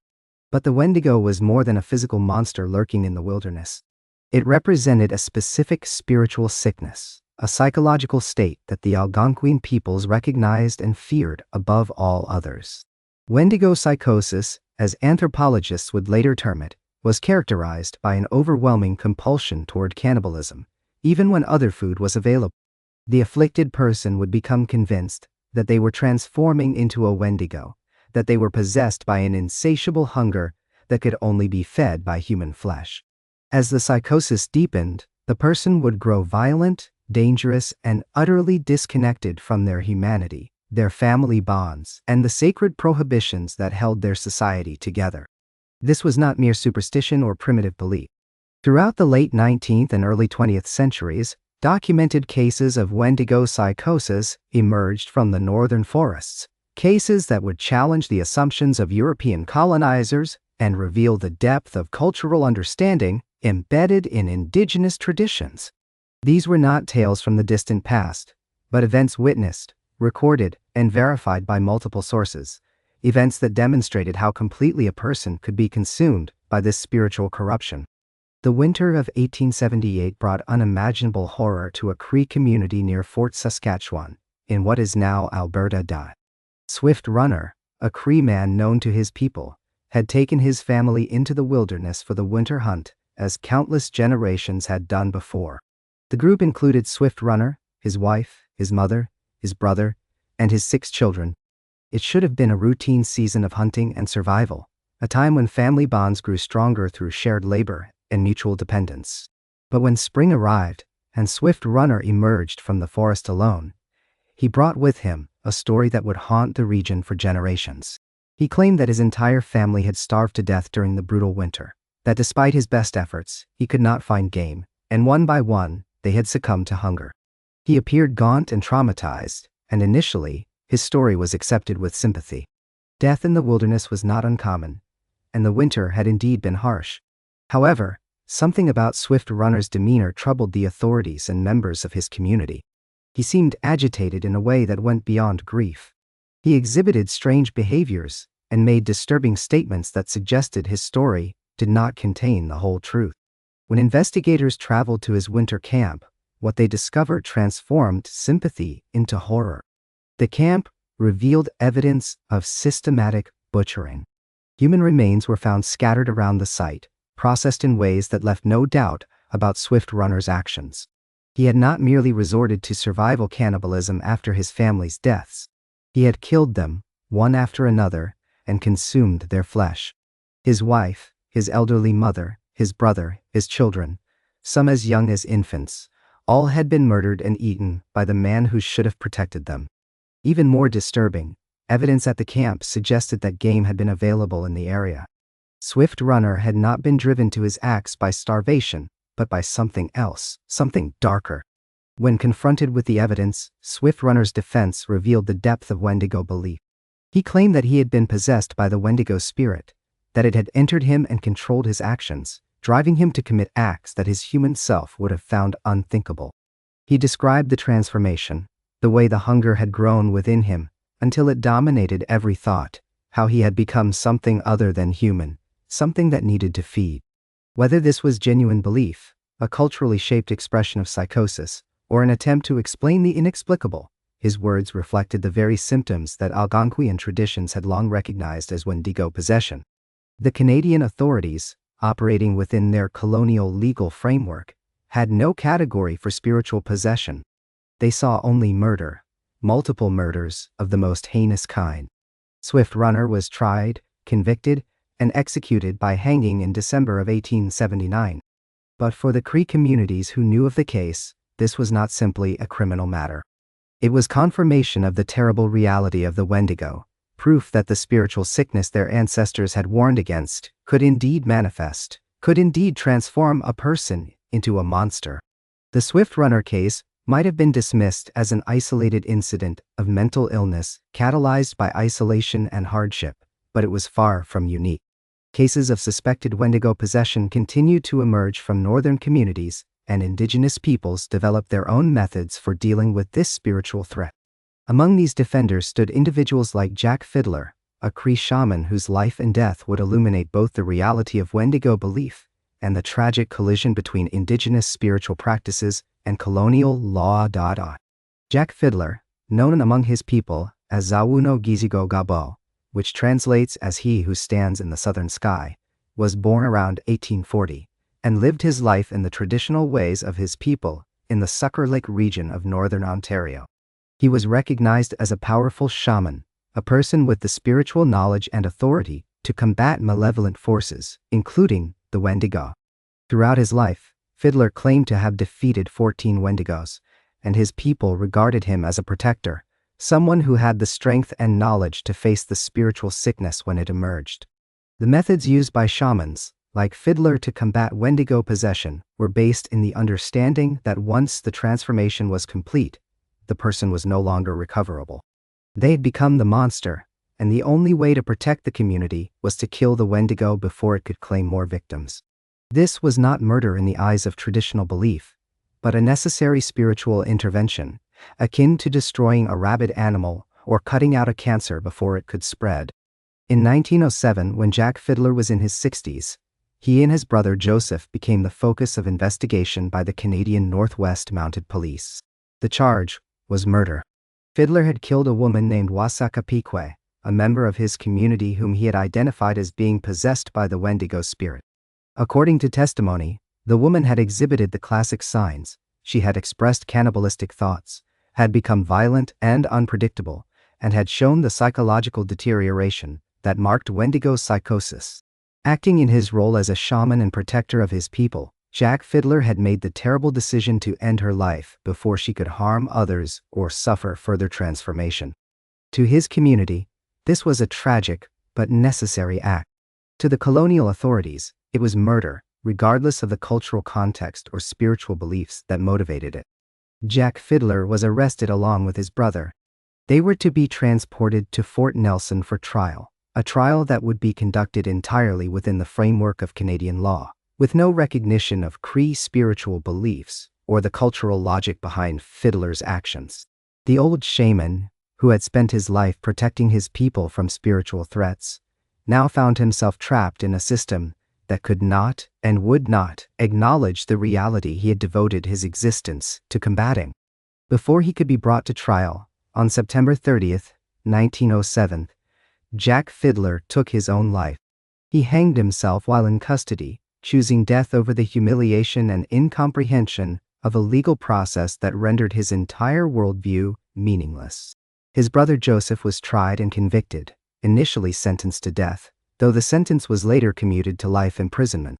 But the Wendigo was more than a physical monster lurking in the wilderness. It represented a specific spiritual sickness, a psychological state that the Algonquin peoples recognized and feared above all others. Wendigo psychosis, as anthropologists would later term it, was characterized by an overwhelming compulsion toward cannibalism, even when other food was available. The afflicted person would become convinced that they were transforming into a Wendigo, that they were possessed by an insatiable hunger that could only be fed by human flesh. As the psychosis deepened, the person would grow violent, dangerous, and utterly disconnected from their humanity, their family bonds, and the sacred prohibitions that held their society together. This was not mere superstition or primitive belief. Throughout the late 19th and early 20th centuries, documented cases of Wendigo psychosis emerged from the northern forests, cases that would challenge the assumptions of European colonizers and reveal the depth of cultural understanding embedded in indigenous traditions. These were not tales from the distant past, but events witnessed, recorded, and verified by multiple sources, events that demonstrated how completely a person could be consumed by this spiritual corruption. The winter of 1878 brought unimaginable horror to a Cree community near Fort Saskatchewan, in what is now Alberta. Swift Runner, a Cree man known to his people, had taken his family into the wilderness for the winter hunt, as countless generations had done before. The group included Swift Runner, his wife, his mother, his brother, and his 6 children. It should have been a routine season of hunting and survival, a time when family bonds grew stronger through shared labor and mutual dependence. But when spring arrived, and Swift Runner emerged from the forest alone, he brought with him a story that would haunt the region for generations. He claimed that his entire family had starved to death during the brutal winter, that despite his best efforts, he could not find game, and one by one, they had succumbed to hunger. He appeared gaunt and traumatized, and initially, his story was accepted with sympathy. Death in the wilderness was not uncommon, and the winter had indeed been harsh. However, something about Swift Runner's demeanor troubled the authorities and members of his community. He seemed agitated in a way that went beyond grief. He exhibited strange behaviors and made disturbing statements that suggested his story did not contain the whole truth. When investigators traveled to his winter camp, what they discovered transformed sympathy into horror. The camp revealed evidence of systematic butchering. Human remains were found scattered around the site, processed in ways that left no doubt about Swift Runner's actions. He had not merely resorted to survival cannibalism after his family's deaths. He had killed them, one after another, and consumed their flesh. His wife, his elderly mother, his brother, his children, some as young as infants, all had been murdered and eaten by the man who should have protected them. Even more disturbing, evidence at the camp suggested that game had been available in the area. Swift Runner had not been driven to his acts by starvation, but by something else, something darker. When confronted with the evidence, Swift Runner's defense revealed the depth of Wendigo belief. He claimed that he had been possessed by the Wendigo spirit, that it had entered him and controlled his actions, driving him to commit acts that his human self would have found unthinkable. He described the transformation, the way the hunger had grown within him, until it dominated every thought, how he had become something other than human, something that needed to feed. Whether this was genuine belief, a culturally shaped expression of psychosis, or an attempt to explain the inexplicable, his words reflected the very symptoms that Algonquian traditions had long recognized as Wendigo possession. The Canadian authorities, operating within their colonial legal framework, had no category for spiritual possession. They saw only murder, multiple murders of the most heinous kind. Swift Runner was tried, convicted, and executed by hanging in December of 1879. But for the Cree communities who knew of the case, this was not simply a criminal matter. It was confirmation of the terrible reality of the Wendigo, proof that the spiritual sickness their ancestors had warned against could indeed manifest, could indeed transform a person into a monster. The Swift Runner case might have been dismissed as an isolated incident of mental illness catalyzed by isolation and hardship, but it was far from unique. Cases of suspected Wendigo possession continued to emerge from northern communities, and indigenous peoples developed their own methods for dealing with this spiritual threat. Among these defenders stood individuals like Jack Fiddler, a Cree shaman whose life and death would illuminate both the reality of Wendigo belief and the tragic collision between indigenous spiritual practices and colonial law. Jack Fiddler, known among his people as Zawuno Gizigo Gabo, which translates as he who stands in the southern sky, was born around 1840 and lived his life in the traditional ways of his people in the Sucker Lake region of northern Ontario. He was recognized as a powerful shaman, a person with the spiritual knowledge and authority to combat malevolent forces, including the Wendigo. Throughout his life, Fiddler claimed to have defeated 14 Wendigos, and his people regarded him as a protector, someone who had the strength and knowledge to face the spiritual sickness when it emerged. The methods used by shamans, like Fiddler, to combat Wendigo possession were based in the understanding that once the transformation was complete, the person was no longer recoverable. They had become the monster, and the only way to protect the community was to kill the Wendigo before it could claim more victims. This was not murder in the eyes of traditional belief, but a necessary spiritual intervention, akin to destroying a rabid animal or cutting out a cancer before it could spread. In 1907, when Jack Fiddler was in his 60s, he and his brother Joseph became the focus of investigation by the Canadian Northwest Mounted Police. The charge was murder. Fiddler had killed a woman named Wasaka, a member of his community whom he had identified as being possessed by the Wendigo spirit. According to testimony, the woman had exhibited the classic signs. She had expressed cannibalistic thoughts, had become violent and unpredictable, and had shown the psychological deterioration that marked Wendigo psychosis. Acting in his role as a shaman and protector of his people, Jack Fiddler had made the terrible decision to end her life before she could harm others or suffer further transformation. To his community, this was a tragic but necessary act. To the colonial authorities, it was murder, regardless of the cultural context or spiritual beliefs that motivated it. Jack Fiddler was arrested along with his brother. They were to be transported to Fort Nelson for trial, a trial that would be conducted entirely within the framework of Canadian law, with no recognition of Cree spiritual beliefs or the cultural logic behind Fiddler's actions. The old shaman, who had spent his life protecting his people from spiritual threats, now found himself trapped in a system that could not and would not acknowledge the reality he had devoted his existence to combating. Before he could be brought to trial, on September 30th, 1907, Jack Fiddler took his own life. He hanged himself while in custody, choosing death over the humiliation and incomprehension of a legal process that rendered his entire worldview meaningless. His brother Joseph was tried and convicted, initially sentenced to death, though the sentence was later commuted to life imprisonment.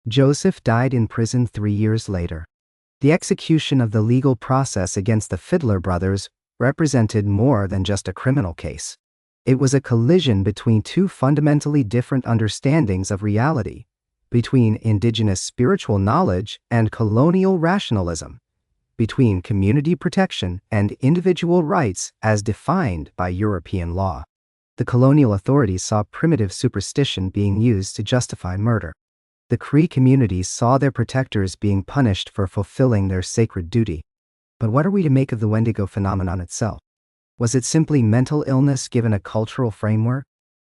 Joseph died in prison 3 years later. The execution of the legal process against the Fiddler brothers represented more than just a criminal case. It was a collision between two fundamentally different understandings of reality, between indigenous spiritual knowledge and colonial rationalism, between community protection and individual rights as defined by European law. The colonial authorities saw primitive superstition being used to justify murder. The Cree communities saw their protectors being punished for fulfilling their sacred duty. But what are we to make of the Wendigo phenomenon itself? Was it simply mental illness given a cultural framework?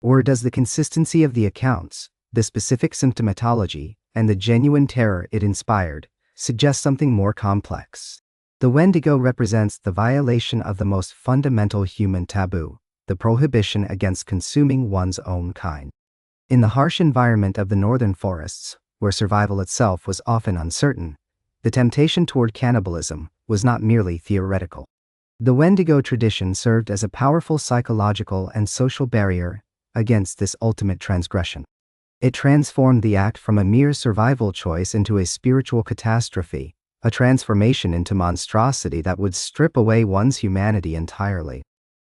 Or does the consistency of the accounts, the specific symptomatology, and the genuine terror it inspired suggest something more complex? The Wendigo represents the violation of the most fundamental human taboo, the prohibition against consuming one's own kind. In the harsh environment of the northern forests, where survival itself was often uncertain, the temptation toward cannibalism was not merely theoretical. The Wendigo tradition served as a powerful psychological and social barrier against this ultimate transgression. It transformed the act from a mere survival choice into a spiritual catastrophe, a transformation into monstrosity that would strip away one's humanity entirely.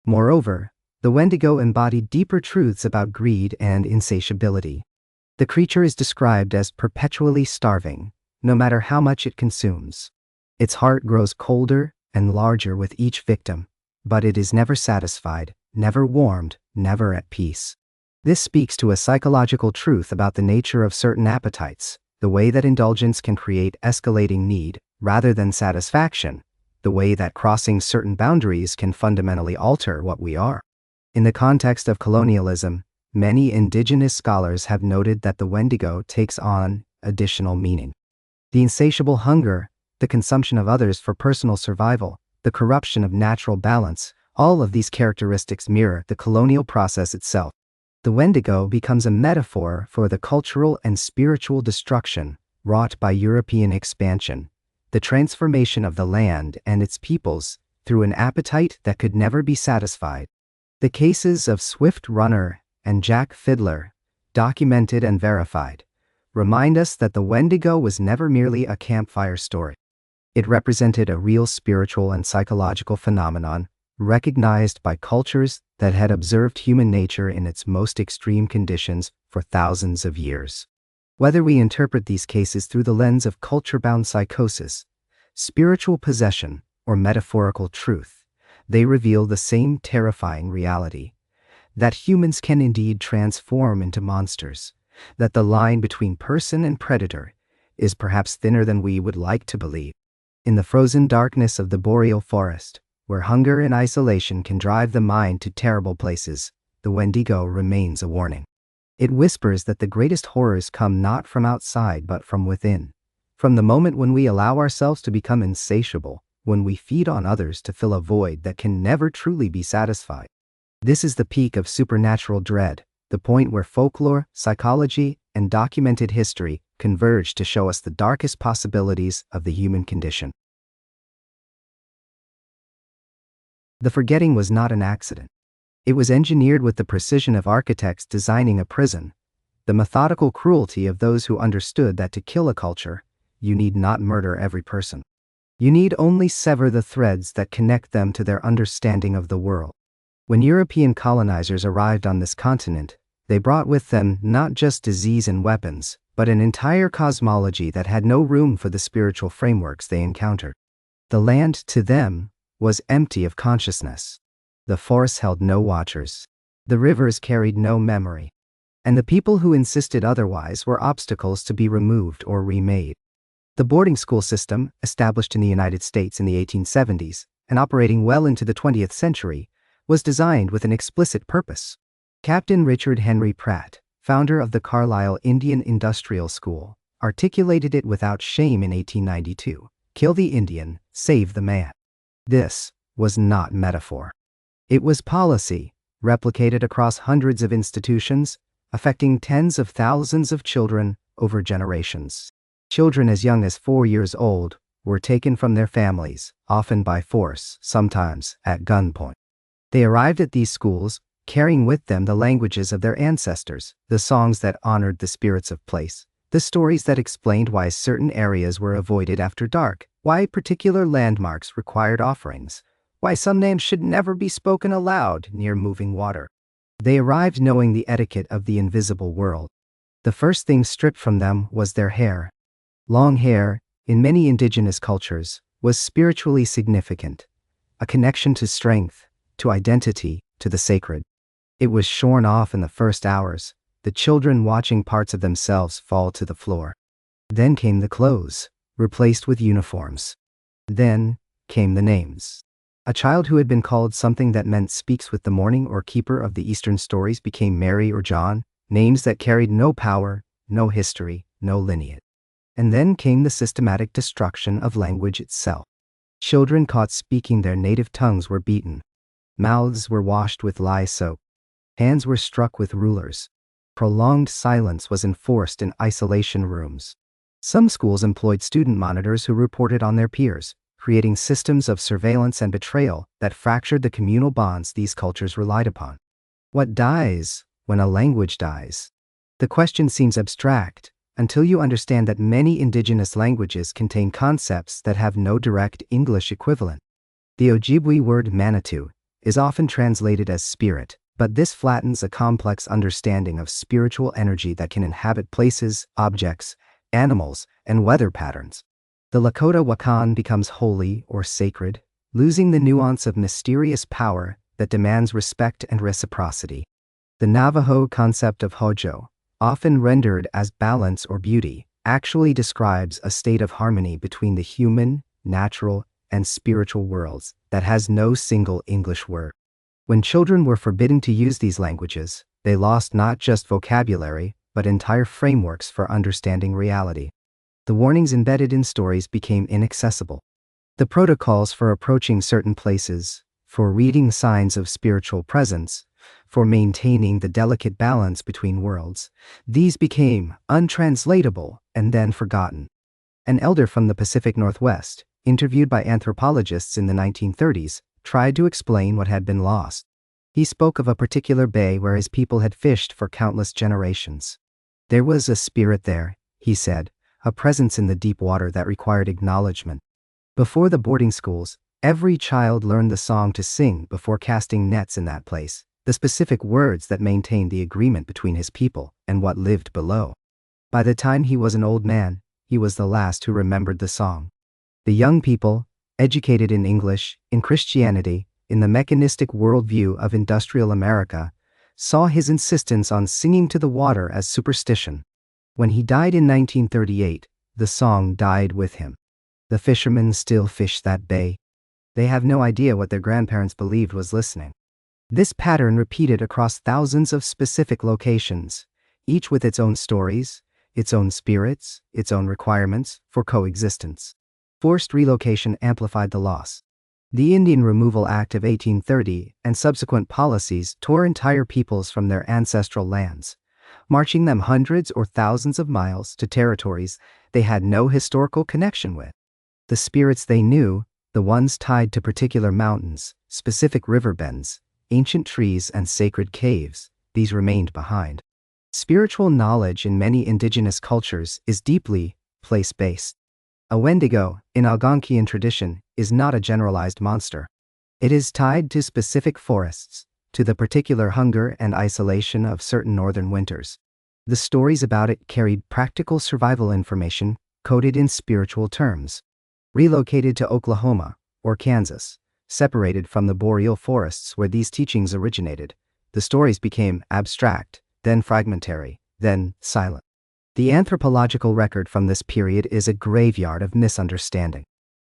Moreover, the Wendigo embodied deeper truths about greed and insatiability. The creature is described as perpetually starving, no matter how much it consumes. Its heart grows colder and larger with each victim, but it is never satisfied, never warmed, never at peace. This speaks to a psychological truth about the nature of certain appetites, the way that indulgence can create escalating need rather than satisfaction, the way that crossing certain boundaries can fundamentally alter what we are. In the context of colonialism, many indigenous scholars have noted that the Wendigo takes on additional meaning. The insatiable hunger, the consumption of others for personal survival, the corruption of natural balance, all of these characteristics mirror the colonial process itself. The Wendigo becomes a metaphor for the cultural and spiritual destruction wrought by European expansion, the transformation of the land and its peoples through an appetite that could never be satisfied. The cases of Swift Runner and Jack Fiddler, documented and verified, remind us that the Wendigo was never merely a campfire story. It represented a real spiritual and psychological phenomenon, recognized by cultures that had observed human nature in its most extreme conditions for thousands of years. Whether we interpret these cases through the lens of culture-bound psychosis, spiritual possession, or metaphorical truth, they reveal the same terrifying reality: that humans can indeed transform into monsters, that the line between person and predator is perhaps thinner than we would like to believe. In the frozen darkness of the boreal forest, where hunger and isolation can drive the mind to terrible places, the Wendigo remains a warning. It whispers that the greatest horrors come not from outside but from within, from the moment when we allow ourselves to become insatiable, when we feed on others to fill a void that can never truly be satisfied. This is the peak of supernatural dread, the point where folklore, psychology, and documented history converge to show us the darkest possibilities of the human condition. The forgetting was not an accident. It was engineered with the precision of architects designing a prison, the methodical cruelty of those who understood that to kill a culture, you need not murder every person. You need only sever the threads that connect them to their understanding of the world. When European colonizers arrived on this continent, they brought with them not just disease and weapons, but an entire cosmology that had no room for the spiritual frameworks they encountered. The land, to them, was empty of consciousness. The forests held no watchers. The rivers carried no memory. And the people who insisted otherwise were obstacles to be removed or remade. The boarding school system, established in the United States in the 1870s and operating well into the 20th century, was designed with an explicit purpose. Captain Richard Henry Pratt, founder of the Carlisle Indian Industrial School, articulated it without shame in 1892: kill the Indian, save the man. This was not metaphor. It was policy, replicated across hundreds of institutions, affecting tens of thousands of children over generations. Children as young as 4 years old were taken from their families, often by force, sometimes at gunpoint. They arrived at these schools, carrying with them the languages of their ancestors, the songs that honored the spirits of place, the stories that explained why certain areas were avoided after dark, why particular landmarks required offerings, why some names should never be spoken aloud near moving water. They arrived knowing the etiquette of the invisible world. The first thing stripped from them was their hair. Long hair, in many indigenous cultures, was spiritually significant, a connection to strength, to identity, to the sacred. It was shorn off in the first hours, the children watching parts of themselves fall to the floor. Then came the clothes, replaced with uniforms. Then came the names. A child who had been called something that meant speaks with the morning or keeper of the Eastern stories became Mary or John, names that carried no power, no history, no lineage. And then came the systematic destruction of language itself. Children caught speaking their native tongues were beaten. Mouths were washed with lye soap. Hands were struck with rulers. Prolonged silence was enforced in isolation rooms. Some schools employed student monitors who reported on their peers, creating systems of surveillance and betrayal that fractured the communal bonds these cultures relied upon. What dies when a language dies? The question seems abstract until you understand that many indigenous languages contain concepts that have no direct English equivalent. The Ojibwe word Manitou is often translated as spirit, but this flattens a complex understanding of spiritual energy that can inhabit places, objects, animals, and weather patterns. The Lakota Wakan becomes holy or sacred, losing the nuance of mysterious power that demands respect and reciprocity. The Navajo concept of Hojo, often rendered as balance or beauty, actually describes a state of harmony between the human, natural, and spiritual worlds that has no single English word. When children were forbidden to use these languages, they lost not just vocabulary, but entire frameworks for understanding reality. The warnings embedded in stories became inaccessible. The protocols for approaching certain places, for reading signs of spiritual presence, for maintaining the delicate balance between worlds, these became untranslatable and then forgotten. An elder from the Pacific Northwest, interviewed by anthropologists in the 1930s, tried to explain what had been lost. He spoke of a particular bay where his people had fished for countless generations. There was a spirit there, he said, a presence in the deep water that required acknowledgement. Before the boarding schools, every child learned the song to sing before casting nets in that place, the specific words that maintained the agreement between his people and what lived below. By the time he was an old man, he was the last who remembered the song. The young people, educated in English, in Christianity, in the mechanistic worldview of industrial America, saw his insistence on singing to the water as superstition. When he died in 1938, the song died with him. The fishermen still fish that bay. They have no idea what their grandparents believed was listening. This pattern repeated across thousands of specific locations, each with its own stories, its own spirits, its own requirements for coexistence. Forced relocation amplified the loss. The Indian Removal Act of 1830 and subsequent policies tore entire peoples from their ancestral lands, marching them hundreds or thousands of miles to territories they had no historical connection with. The spirits they knew, the ones tied to particular mountains, specific river bends, ancient trees, and sacred caves, these remained behind. Spiritual knowledge in many indigenous cultures is deeply place-based. A Wendigo, in Algonquian tradition, is not a generalized monster. It is tied to specific forests, to the particular hunger and isolation of certain northern winters. The stories about it carried practical survival information coded in spiritual terms. Relocated to Oklahoma or Kansas, separated from the boreal forests where these teachings originated, the stories became abstract, then fragmentary, then silent. The anthropological record from this period is a graveyard of misunderstanding.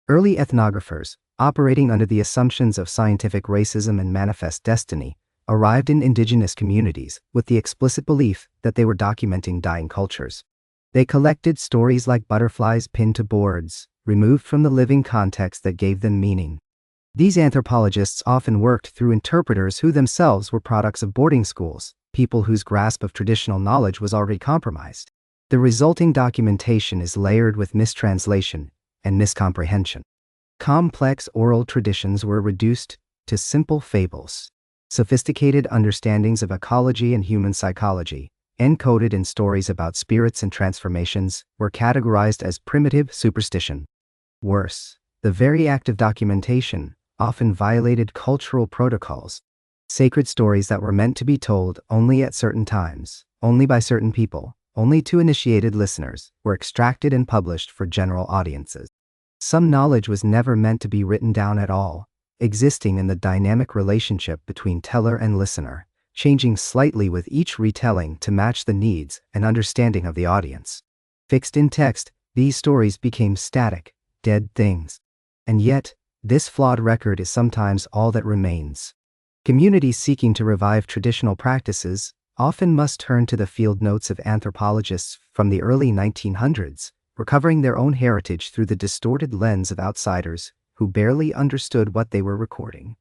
Early ethnographers, operating under the assumptions of scientific racism and manifest destiny, arrived in indigenous communities with the explicit belief that they were documenting dying cultures. They collected stories like butterflies pinned to boards, removed from the living context that gave them meaning. These anthropologists often worked through interpreters who themselves were products of boarding schools, people whose grasp of traditional knowledge was already compromised. The resulting documentation is layered with mistranslation and miscomprehension. Complex oral traditions were reduced to simple fables. Sophisticated understandings of ecology and human psychology, encoded in stories about spirits and transformations, were categorized as primitive superstition. Worse, the very act of documentation often violated cultural protocols. Sacred stories that were meant to be told only at certain times, only by certain people, only to initiated listeners, were extracted and published for general audiences. Some knowledge was never meant to be written down at all, existing in the dynamic relationship between teller and listener, changing slightly with each retelling to match the needs and understanding of the audience. Fixed in text, these stories became static, dead things. And yet, This flawed record is sometimes all that remains. Communities seeking to revive traditional practices often must turn to the field notes of anthropologists from the early 1900s, recovering their own heritage through the distorted lens of outsiders who barely understood what they were recording.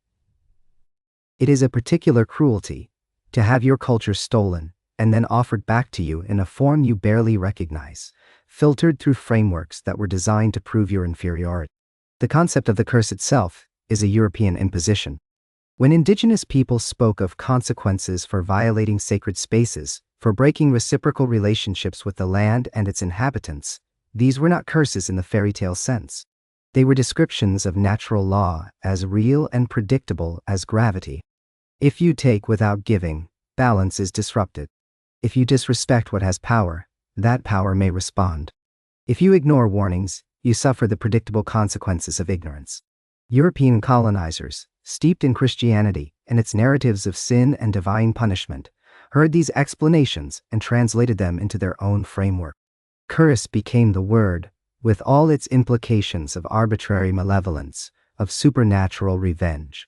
It is a particular cruelty to have your culture stolen and then offered back to you in a form you barely recognize, filtered through frameworks that were designed to prove your inferiority. The concept of the curse itself is a European imposition. When indigenous people spoke of consequences for violating sacred spaces, for breaking reciprocal relationships with the land and its inhabitants, these were not curses in the fairy tale sense. They were descriptions of natural law as real and predictable as gravity. If you take without giving, balance is disrupted. If you disrespect what has power, that power may respond. If you ignore warnings, you suffer the predictable consequences of ignorance. European colonizers, steeped in Christianity and its narratives of sin and divine punishment, heard these explanations and translated them into their own framework. Curse became the word, with all its implications of arbitrary malevolence, of supernatural revenge.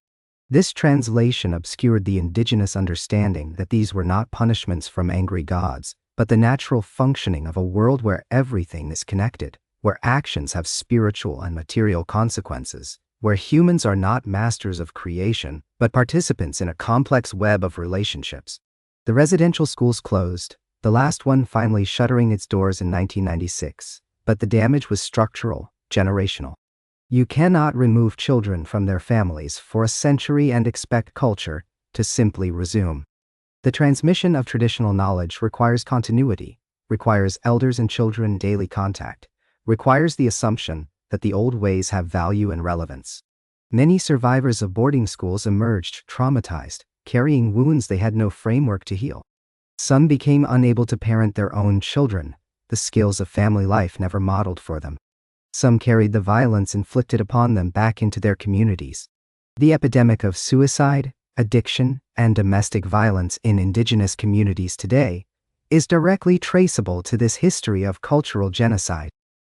This translation obscured the indigenous understanding that these were not punishments from angry gods, but the natural functioning of a world where everything is connected, where actions have spiritual and material consequences, where humans are not masters of creation, but participants in a complex web of relationships. The residential schools closed, the last one finally shuttering its doors in 1996, but the damage was structural, generational. You cannot remove children from their families for a century and expect culture to simply resume. The transmission of traditional knowledge requires continuity, requires elders and children daily contact, requires the assumption that the old ways have value and relevance. Many survivors of boarding schools emerged traumatized, carrying wounds they had no framework to heal. Some became unable to parent their own children, the skills of family life never modeled for them. Some carried the violence inflicted upon them back into their communities. The epidemic of suicide, addiction, and domestic violence in indigenous communities today is directly traceable to this history of cultural genocide.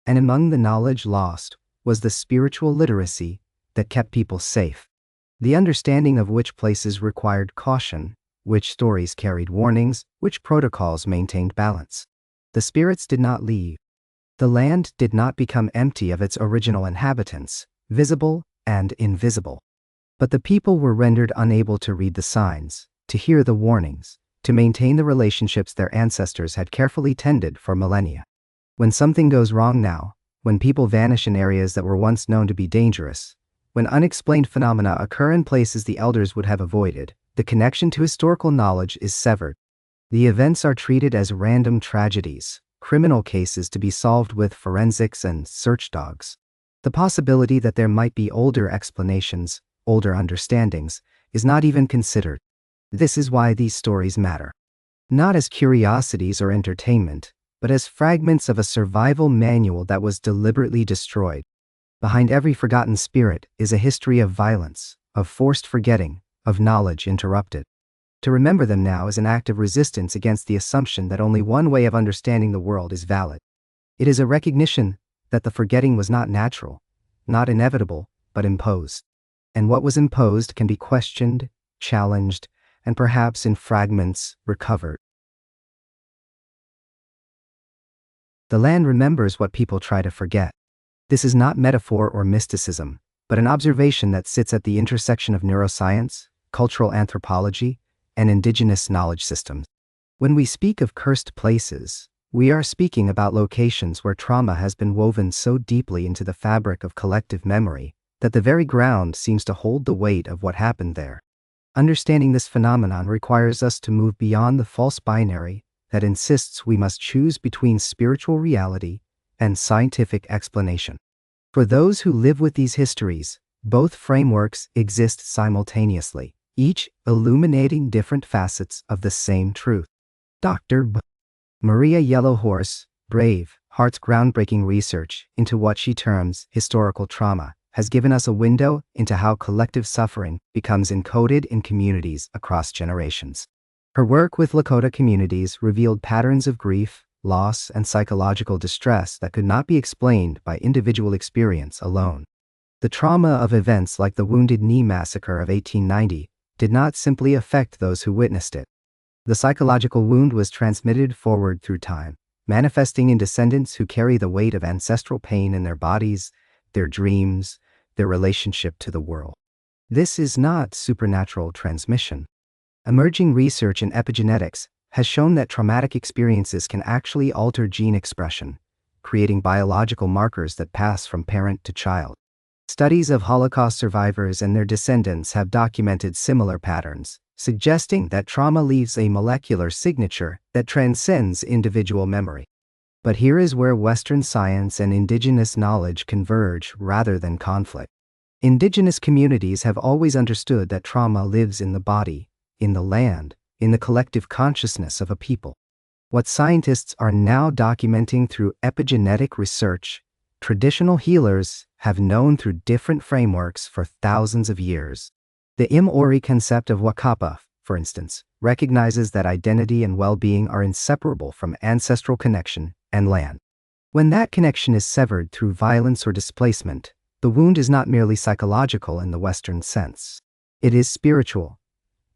And among the knowledge lost was the spiritual literacy that kept people safe. The understanding of which places required caution, which stories carried warnings, which protocols maintained balance. The spirits did not leave. The land did not become empty of its original inhabitants, visible and invisible. But the people were rendered unable to read the signs, to hear the warnings, to maintain the relationships their ancestors had carefully tended for millennia. When something goes wrong now, when people vanish in areas that were once known to be dangerous, when unexplained phenomena occur in places the elders would have avoided, the connection to historical knowledge is severed. The events are treated as random tragedies, criminal cases to be solved with forensics and search dogs. The possibility that there might be older explanations, older understandings, is not even considered. This is why these stories matter. Not as curiosities or entertainment, but as fragments of a survival manual that was deliberately destroyed. Behind every forgotten spirit is a history of violence, of forced forgetting, of knowledge interrupted. To remember them now is an act of resistance against the assumption that only one way of understanding the world is valid. It is a recognition that the forgetting was not natural, not inevitable, but imposed. And what was imposed can be questioned, challenged, and perhaps in fragments recovered. The land remembers what people try to forget. This is not metaphor or mysticism, but an observation that sits at the intersection of neuroscience, cultural anthropology, and indigenous knowledge systems. When we speak of cursed places, we are speaking about locations where trauma has been woven so deeply into the fabric of collective memory that the very ground seems to hold the weight of what happened there. Understanding this phenomenon requires us to move beyond the false binary that insists we must choose between spiritual reality and scientific explanation. For those who live with these histories, both frameworks exist simultaneously, each illuminating different facets of the same truth. Dr. Maria Yellowhorse Brave Heart's groundbreaking research into what she terms historical trauma has given us a window into how collective suffering becomes encoded in communities across generations. Her work with Lakota communities revealed patterns of grief, loss, and psychological distress that could not be explained by individual experience alone. The trauma of events like the Wounded Knee Massacre of 1890 did not simply affect those who witnessed it. The psychological wound was transmitted forward through time, manifesting in descendants who carry the weight of ancestral pain in their bodies, their dreams, their relationship to the world. This is not supernatural transmission. Emerging research in epigenetics has shown that traumatic experiences can actually alter gene expression, creating biological markers that pass from parent to child. Studies of Holocaust survivors and their descendants have documented similar patterns, suggesting that trauma leaves a molecular signature that transcends individual memory. But here is where Western science and indigenous knowledge converge rather than conflict. Indigenous communities have always understood that trauma lives in the body, in the land, in the collective consciousness of a people. What scientists are now documenting through epigenetic research, traditional healers have known through different frameworks for thousands of years. The Im-Ori concept of Wakapa, for instance, recognizes that identity and well-being are inseparable from ancestral connection and land. When that connection is severed through violence or displacement, the wound is not merely psychological in the Western sense. It is spiritual,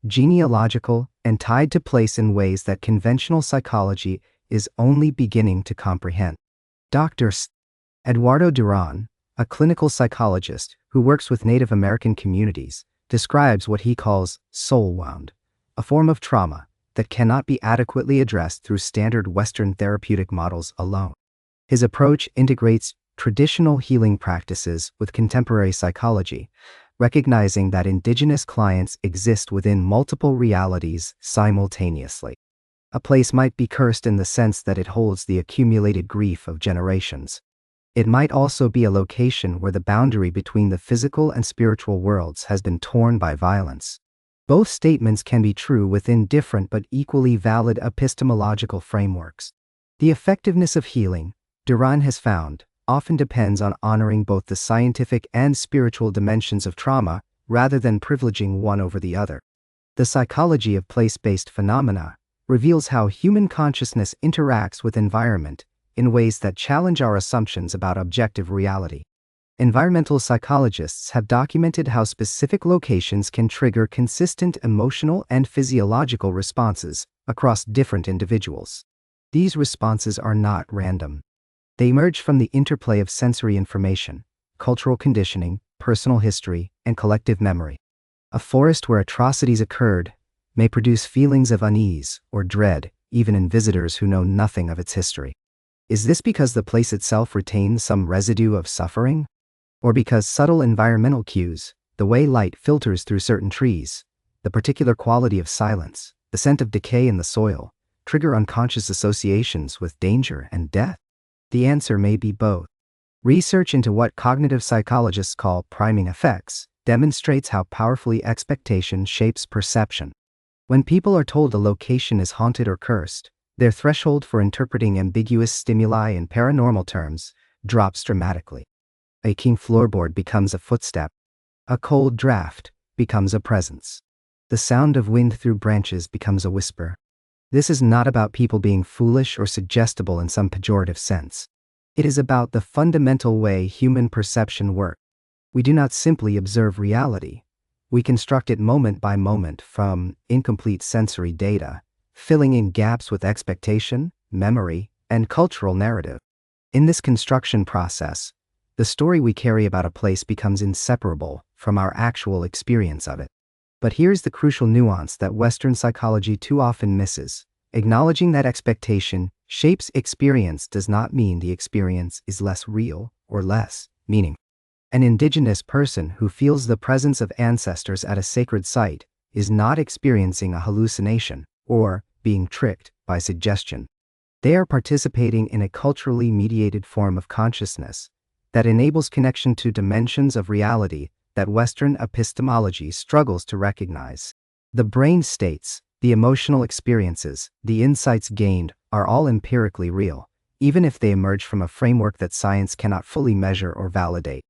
genealogical, and tied to place in ways that conventional psychology is only beginning to comprehend. Dr. Eduardo Duran, a clinical psychologist who works with Native American communities, describes what he calls soul wound, a form of trauma that cannot be adequately addressed through standard Western therapeutic models alone. His approach integrates traditional healing practices with contemporary psychology, recognizing that indigenous clients exist within multiple realities simultaneously. A place might be cursed in the sense that it holds the accumulated grief of generations. It might also be a location where the boundary between the physical and spiritual worlds has been torn by violence. Both statements can be true within different but equally valid epistemological frameworks. The effectiveness of healing, Duran has found, often depends on honoring both the scientific and spiritual dimensions of trauma rather than privileging one over the other. The psychology of place-based phenomena reveals how human consciousness interacts with environment in ways that challenge our assumptions about objective reality. Environmental psychologists have documented how specific locations can trigger consistent emotional and physiological responses across different individuals. These responses are not random. They emerge from the interplay of sensory information, cultural conditioning, personal history, and collective memory. A forest where atrocities occurred may produce feelings of unease or dread, even in visitors who know nothing of its history. Is this because the place itself retains some residue of suffering? Or because subtle environmental cues, the way light filters through certain trees, the particular quality of silence, the scent of decay in the soil, trigger unconscious associations with danger and death? The answer may be both. Research into what cognitive psychologists call priming effects demonstrates how powerfully expectation shapes perception. When people are told a location is haunted or cursed, their threshold for interpreting ambiguous stimuli in paranormal terms drops dramatically. A king floorboard becomes a footstep. A cold draft becomes a presence. The sound of wind through branches becomes a whisper. This is not about people being foolish or suggestible in some pejorative sense. It is about the fundamental way human perception works. We do not simply observe reality. We construct it moment by moment from incomplete sensory data, filling in gaps with expectation, memory, and cultural narrative. In this construction process, the story we carry about a place becomes inseparable from our actual experience of it. But here's the crucial nuance that Western psychology too often misses. Acknowledging that expectation shapes experience does not mean the experience is less real or less meaningful. An indigenous person who feels the presence of ancestors at a sacred site is not experiencing a hallucination or being tricked by suggestion. They are participating in a culturally mediated form of consciousness that enables connection to dimensions of reality that Western epistemology struggles to recognize. The brain states, the emotional experiences, the insights gained are all empirically real, even if they emerge from a framework that science cannot fully measure or validate.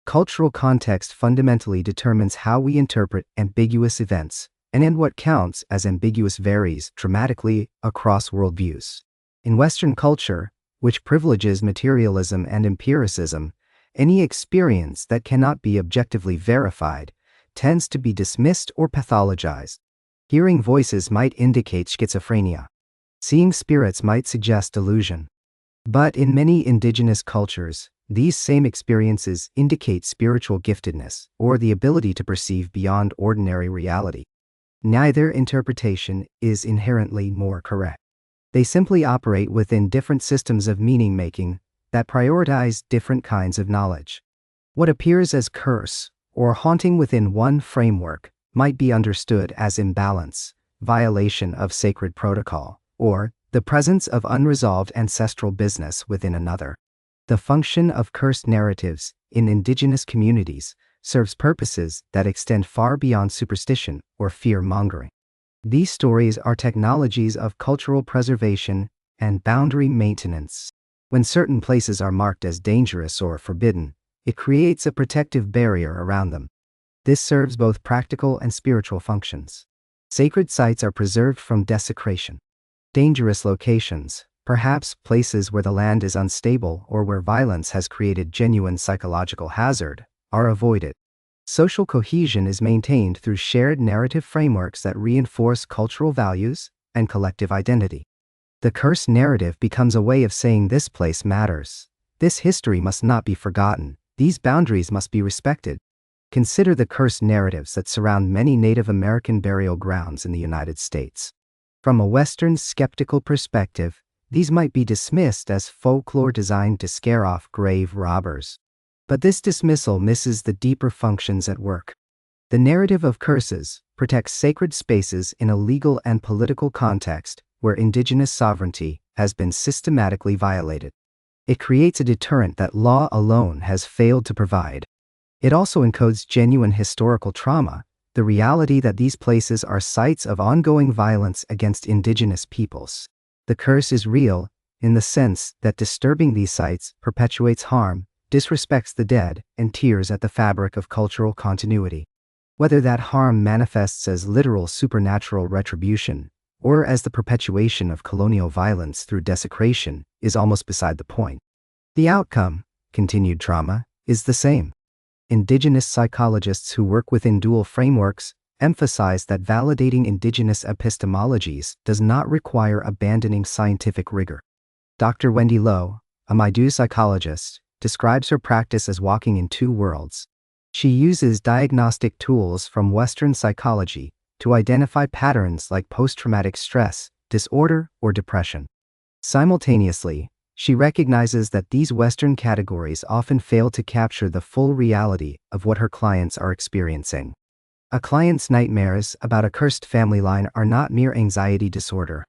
Cultural context fundamentally determines how we interpret ambiguous events, and what counts as ambiguous varies dramatically across worldviews. In Western culture, which privileges materialism and empiricism, Any experience that cannot be objectively verified tends to be dismissed or pathologized. Hearing voices might indicate schizophrenia. Seeing spirits might suggest delusion. But in many indigenous cultures, these same experiences indicate spiritual giftedness or the ability to perceive beyond ordinary reality. Neither interpretation is inherently more correct. They simply operate within different systems of meaning-making that prioritize different kinds of knowledge. What appears as curse or haunting within one framework might be understood as imbalance, violation of sacred protocol, or the presence of unresolved ancestral business within another. The function of cursed narratives in indigenous communities serves purposes that extend far beyond superstition or fear-mongering. These stories are technologies of cultural preservation and boundary maintenance. When certain places are marked as dangerous or forbidden, it creates a protective barrier around them. This serves both practical and spiritual functions. Sacred sites are preserved from desecration. Dangerous locations, perhaps places where the land is unstable or where violence has created genuine psychological hazard, are avoided. Social cohesion is maintained through shared narrative frameworks that reinforce cultural values and collective identity. The curse narrative becomes a way of saying this place matters. This history must not be forgotten. These boundaries must be respected. Consider the curse narratives that surround many Native American burial grounds in the United States. From a Western skeptical perspective, these might be dismissed as folklore designed to scare off grave robbers. But this dismissal misses the deeper functions at work. The narrative of curses protects sacred spaces in a legal and political context where indigenous sovereignty has been systematically violated. It creates a deterrent that law alone has failed to provide. It also encodes genuine historical trauma, the reality that these places are sites of ongoing violence against indigenous peoples. The curse is real in the sense that disturbing these sites perpetuates harm, disrespects the dead, and tears at the fabric of cultural continuity. Whether that harm manifests as literal supernatural retribution or as the perpetuation of colonial violence through desecration is almost beside the point. The outcome, continued trauma, is the same. Indigenous psychologists who work within dual frameworks emphasize that validating indigenous epistemologies does not require abandoning scientific rigor. Dr. Wendy Lowe, a Maidu psychologist, describes her practice as walking in two worlds. She uses diagnostic tools from Western psychology to identify patterns like post-traumatic stress, disorder, or depression. Simultaneously, she recognizes that these Western categories often fail to capture the full reality of what her clients are experiencing. A client's nightmares about a cursed family line are not mere anxiety disorder.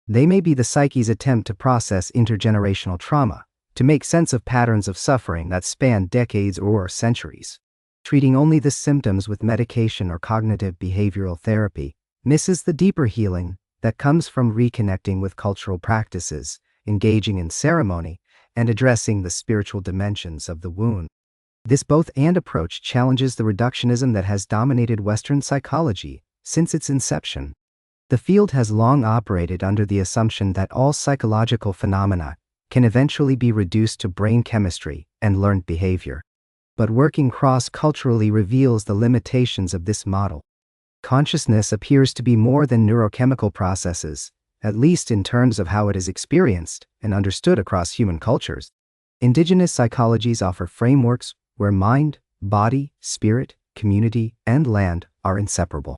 They may be the psyche's attempt to process intergenerational trauma, to make sense of patterns of suffering that span decades or centuries. Treating only the symptoms with medication or cognitive behavioral therapy misses the deeper healing that comes from reconnecting with cultural practices, engaging in ceremony, and addressing the spiritual dimensions of the wound. This both-and approach challenges the reductionism that has dominated Western psychology since its inception. The field has long operated under the assumption that all psychological phenomena can eventually be reduced to brain chemistry and learned behavior. But working cross-culturally reveals the limitations of this model. Consciousness appears to be more than neurochemical processes, at least in terms of how it is experienced and understood across human cultures. Indigenous psychologies offer frameworks where mind, body, spirit, community, and land are inseparable.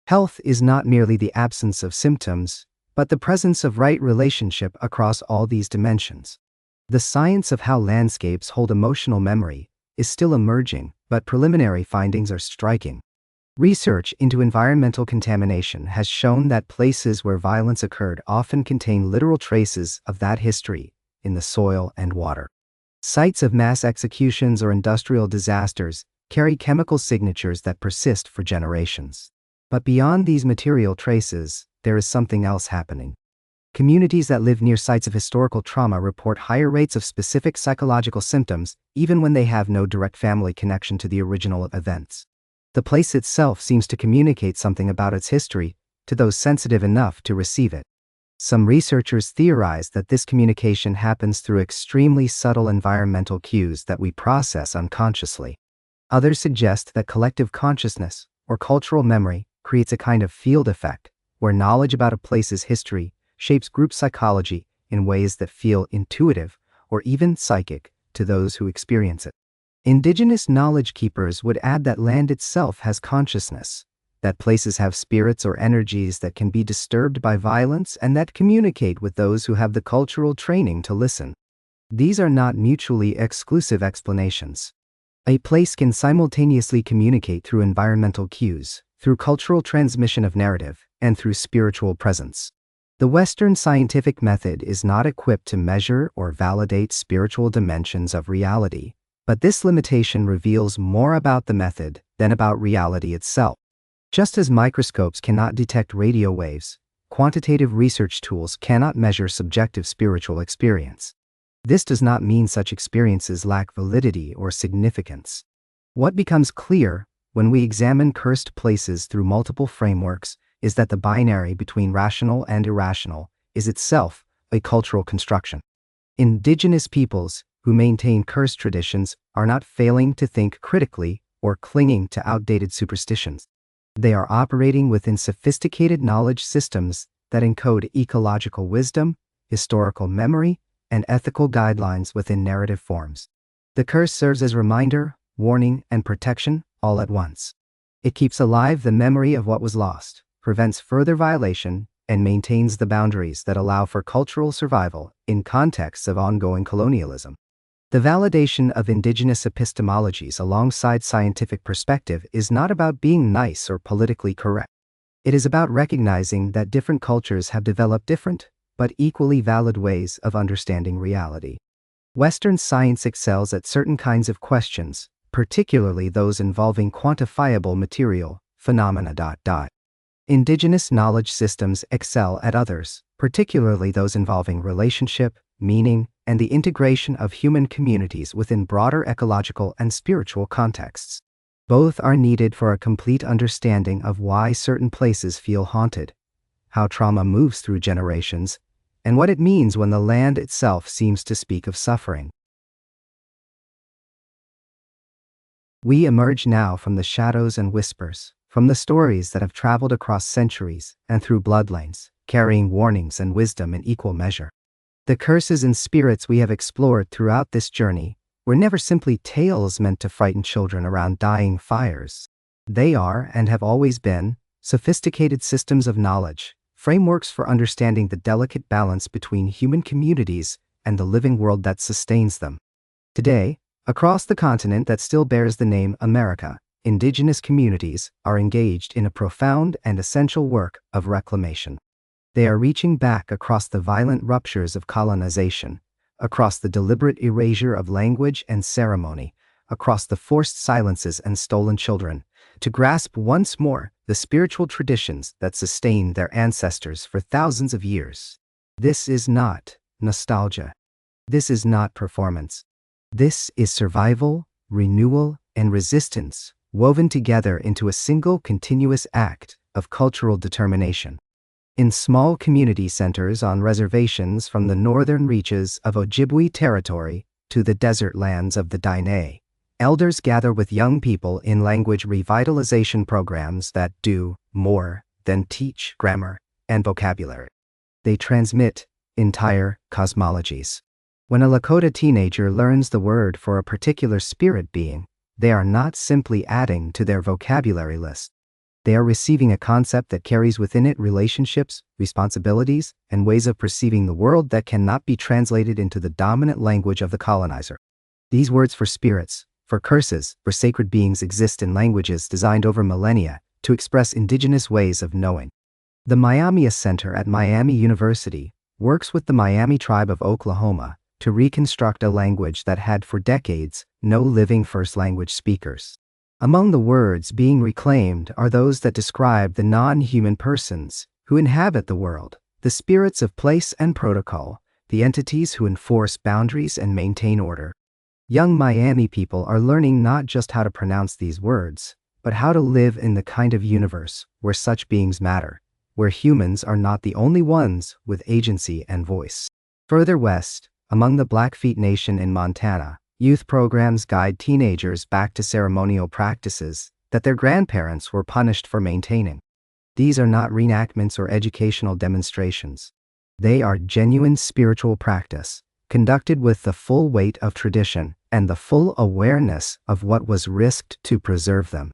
Health is not merely the absence of symptoms, but the presence of right relationship across all these dimensions. The science of how landscapes hold emotional memory is still emerging, but preliminary findings are striking. Research into environmental contamination has shown that places where violence occurred often contain literal traces of that history in the soil and water. Sites of mass executions or industrial disasters carry chemical signatures that persist for generations. But beyond these material traces, there is something else happening. Communities that live near sites of historical trauma report higher rates of specific psychological symptoms, even when they have no direct family connection to the original events. The place itself seems to communicate something about its history to those sensitive enough to receive it. Some researchers theorize that this communication happens through extremely subtle environmental cues that we process unconsciously. Others suggest that collective consciousness, or cultural memory, creates a kind of field effect, where knowledge about a place's history shapes group psychology in ways that feel intuitive or even psychic to those who experience it. Indigenous knowledge keepers would add that land itself has consciousness, that places have spirits or energies that can be disturbed by violence and that communicate with those who have the cultural training to listen. These are not mutually exclusive explanations. A place can simultaneously communicate through environmental cues, through cultural transmission of narrative, and through spiritual presence. The Western scientific method is not equipped to measure or validate spiritual dimensions of reality, but this limitation reveals more about the method than about reality itself. Just as microscopes cannot detect radio waves, quantitative research tools cannot measure subjective spiritual experience. This does not mean such experiences lack validity or significance. What becomes clear when we examine cursed places through multiple frameworks is that the binary between rational and irrational is itself a cultural construction. Indigenous peoples who maintain cursed traditions are not failing to think critically or clinging to outdated superstitions. They are operating within sophisticated knowledge systems that encode ecological wisdom, historical memory, and ethical guidelines within narrative forms. The curse serves as reminder, warning, and protection all at once. It keeps alive the memory of what was lost, prevents further violation, and maintains the boundaries that allow for cultural survival in contexts of ongoing colonialism. The validation of indigenous epistemologies alongside scientific perspective is not about being nice or politically correct. It is about recognizing that different cultures have developed different, but equally valid ways of understanding reality. Western science excels at certain kinds of questions, particularly those involving quantifiable material phenomena. Indigenous knowledge systems excel at others, particularly those involving relationship, meaning, and the integration of human communities within broader ecological and spiritual contexts. Both are needed for a complete understanding of why certain places feel haunted, how trauma moves through generations, and what it means when the land itself seems to speak of suffering. We emerge now from the shadows and whispers, from the stories that have traveled across centuries and through bloodlines, carrying warnings and wisdom in equal measure. The curses and spirits we have explored throughout this journey were never simply tales meant to frighten children around dying fires. They are, and have always been, sophisticated systems of knowledge, frameworks for understanding the delicate balance between human communities and the living world that sustains them. Today, across the continent that still bears the name America, indigenous communities are engaged in a profound and essential work of reclamation. They are reaching back across the violent ruptures of colonization, across the deliberate erasure of language and ceremony, across the forced silences and stolen children, to grasp once more the spiritual traditions that sustained their ancestors for thousands of years. This is not nostalgia. This is not performance. This is survival, renewal, and resistance, woven together into a single continuous act of cultural determination. In small community centers on reservations from the northern reaches of Ojibwe territory to the desert lands of the Dene, elders gather with young people in language revitalization programs that do more than teach grammar and vocabulary. They transmit entire cosmologies. When a Lakota teenager learns the word for a particular spirit being, they are not simply adding to their vocabulary list. They are receiving a concept that carries within it relationships, responsibilities, and ways of perceiving the world that cannot be translated into the dominant language of the colonizer. These words for spirits, for curses, for sacred beings exist in languages designed over millennia to express indigenous ways of knowing. The Miami Center at Miami University works with the Miami tribe of Oklahoma to reconstruct a language that had for decades no living first language speakers. Among the words being reclaimed are those that describe the non-human persons who inhabit the world, the spirits of place and protocol, the entities who enforce boundaries and maintain order. Young Miami people are learning not just how to pronounce these words, but how to live in the kind of universe where such beings matter, where humans are not the only ones with agency and voice. Further west, among the Blackfeet Nation in Montana, youth programs guide teenagers back to ceremonial practices that their grandparents were punished for maintaining. These are not reenactments or educational demonstrations. They are genuine spiritual practice, conducted with the full weight of tradition and the full awareness of what was risked to preserve them.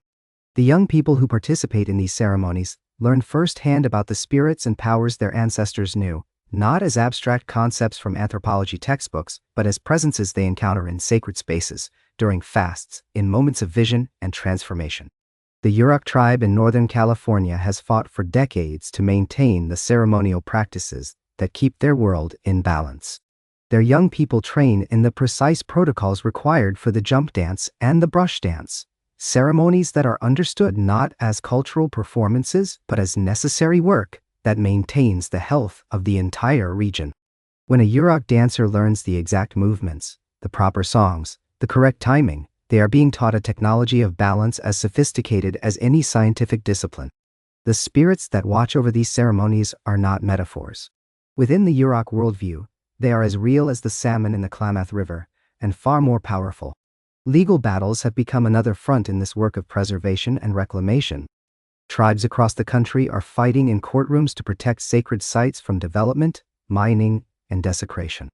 The young people who participate in these ceremonies learn firsthand about the spirits and powers their ancestors knew, not as abstract concepts from anthropology textbooks, but as presences they encounter in sacred spaces, during fasts, in moments of vision and transformation. The Yurok tribe in Northern California has fought for decades to maintain the ceremonial practices that keep their world in balance. Their young people train in the precise protocols required for the jump dance and the brush dance, ceremonies that are understood not as cultural performances but as necessary work that maintains the health of the entire region. When a Yurok dancer learns the exact movements, the proper songs, the correct timing, they are being taught a technology of balance as sophisticated as any scientific discipline. The spirits that watch over these ceremonies are not metaphors. Within the Yurok worldview, they are as real as the salmon in the Klamath River, and far more powerful. Legal battles have become another front in this work of preservation and reclamation. Tribes across the country are fighting in courtrooms to protect sacred sites from development, mining, and desecration.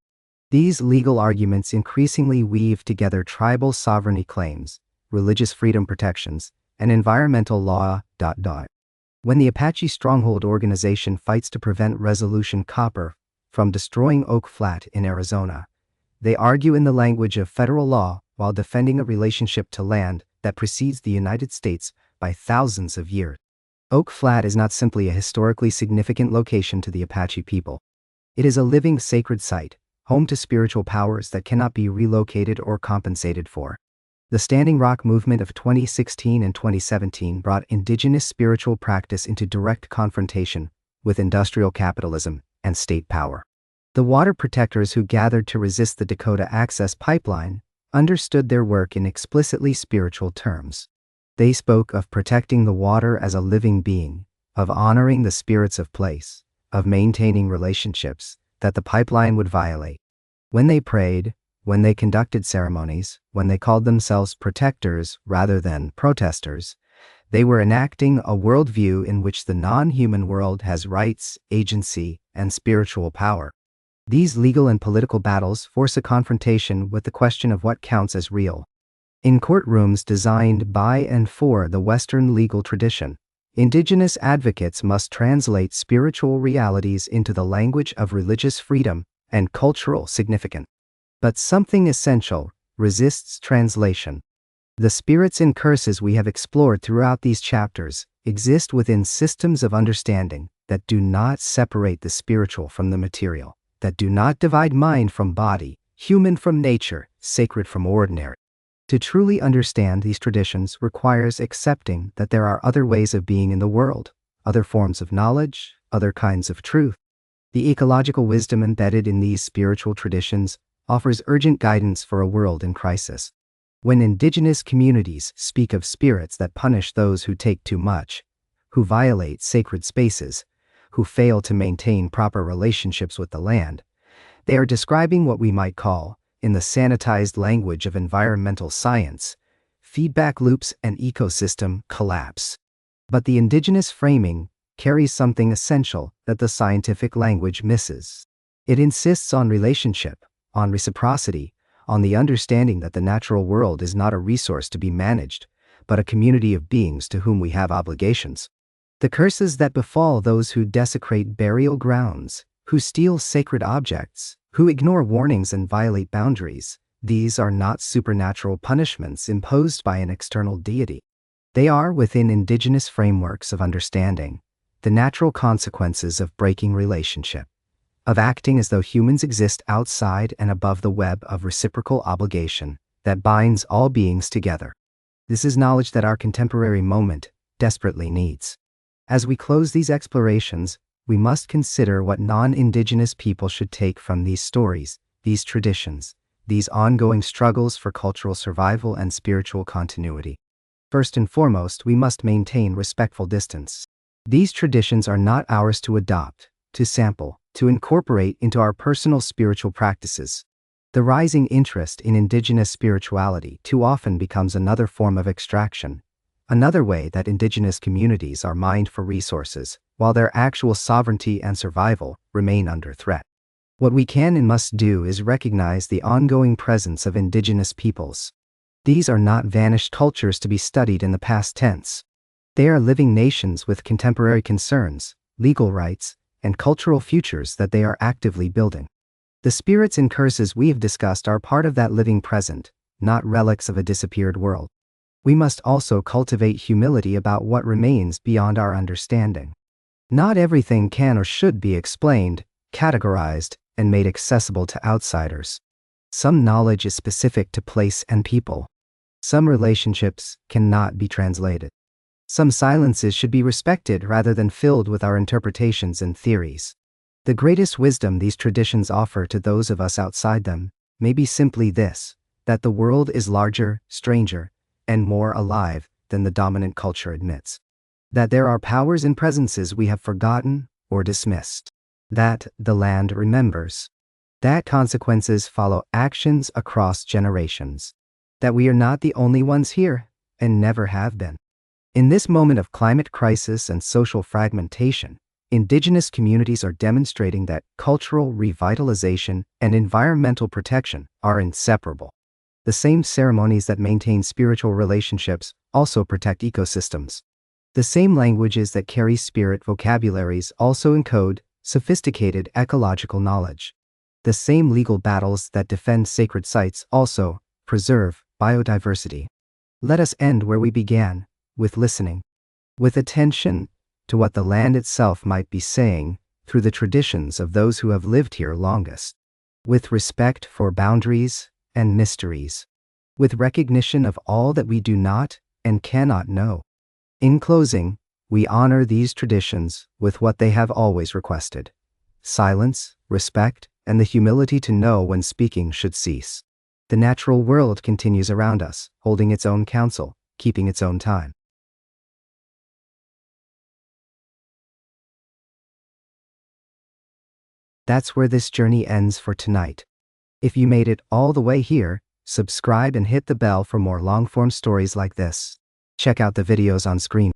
These legal arguments increasingly weave together tribal sovereignty claims, religious freedom protections, and environmental law. When the Apache Stronghold Organization fights to prevent Resolution Copper from destroying Oak Flat in Arizona, they argue in the language of federal law while defending a relationship to land that precedes the United States by thousands of years. Oak Flat is not simply a historically significant location to the Apache people. It is a living sacred site, home to spiritual powers that cannot be relocated or compensated for. The Standing Rock movement of 2016 and 2017 brought indigenous spiritual practice into direct confrontation with industrial capitalism and state power. The water protectors who gathered to resist the Dakota Access Pipeline understood their work in explicitly spiritual terms. They spoke of protecting the water as a living being, of honoring the spirits of place, of maintaining relationships that the pipeline would violate. When they prayed, when they conducted ceremonies, when they called themselves protectors rather than protesters, they were enacting a worldview in which the non-human world has rights, agency, and spiritual power. These legal and political battles force a confrontation with the question of what counts as real. In courtrooms designed by and for the Western legal tradition, indigenous advocates must translate spiritual realities into the language of religious freedom and cultural significance. But something essential resists translation. The spirits and curses we have explored throughout these chapters exist within systems of understanding that do not separate the spiritual from the material, that do not divide mind from body, human from nature, sacred from ordinary. To truly understand these traditions requires accepting that there are other ways of being in the world, other forms of knowledge, other kinds of truth. The ecological wisdom embedded in these spiritual traditions offers urgent guidance for a world in crisis. When indigenous communities speak of spirits that punish those who take too much, who violate sacred spaces, who fail to maintain proper relationships with the land, they are describing what we might call, in the sanitized language of environmental science, feedback loops and ecosystem collapse. But the indigenous framing carries something essential that the scientific language misses. It insists on relationship, on reciprocity, on the understanding that the natural world is not a resource to be managed, but a community of beings to whom we have obligations. The curses that befall those who desecrate burial grounds, who steal sacred objects, who ignore warnings and violate boundaries, these are not supernatural punishments imposed by an external deity. They are, within indigenous frameworks of understanding, the natural consequences of breaking relationship, of acting as though humans exist outside and above the web of reciprocal obligation that binds all beings together. This is knowledge that our contemporary moment desperately needs. As we close these explorations, we must consider what non-indigenous people should take from these stories, these traditions, these ongoing struggles for cultural survival and spiritual continuity. First and foremost, we must maintain respectful distance. These traditions are not ours to adopt, to sample, to incorporate into our personal spiritual practices. The rising interest in indigenous spirituality too often becomes another form of extraction, another way that indigenous communities are mined for resources, while their actual sovereignty and survival remain under threat. What we can and must do is recognize the ongoing presence of indigenous peoples. These are not vanished cultures to be studied in the past tense. They are living nations with contemporary concerns, legal rights, and cultural futures that they are actively building. The spirits and curses we have discussed are part of that living present, not relics of a disappeared world. We must also cultivate humility about what remains beyond our understanding. Not everything can or should be explained, categorized, and made accessible to outsiders. Some knowledge is specific to place and people. Some relationships cannot be translated. Some silences should be respected rather than filled with our interpretations and theories. The greatest wisdom these traditions offer to those of us outside them may be simply this: that the world is larger, stranger, and more alive than the dominant culture admits. That there are powers and presences we have forgotten or dismissed. That the land remembers. That consequences follow actions across generations. That we are not the only ones here, and never have been. In this moment of climate crisis and social fragmentation, indigenous communities are demonstrating that cultural revitalization and environmental protection are inseparable. The same ceremonies that maintain spiritual relationships also protect ecosystems. The same languages that carry spirit vocabularies also encode sophisticated ecological knowledge. The same legal battles that defend sacred sites also preserve biodiversity. Let us end where we began, with listening, with attention to what the land itself might be saying through the traditions of those who have lived here longest, with respect for boundaries and mysteries, with recognition of all that we do not and cannot know. In closing, we honor these traditions with what they have always requested: silence, respect, and the humility to know when speaking should cease. The natural world continues around us, holding its own counsel, keeping its own time. That's where this journey ends for tonight. If you made it all the way here, subscribe and hit the bell for more long-form stories like this. Check out the videos on screen.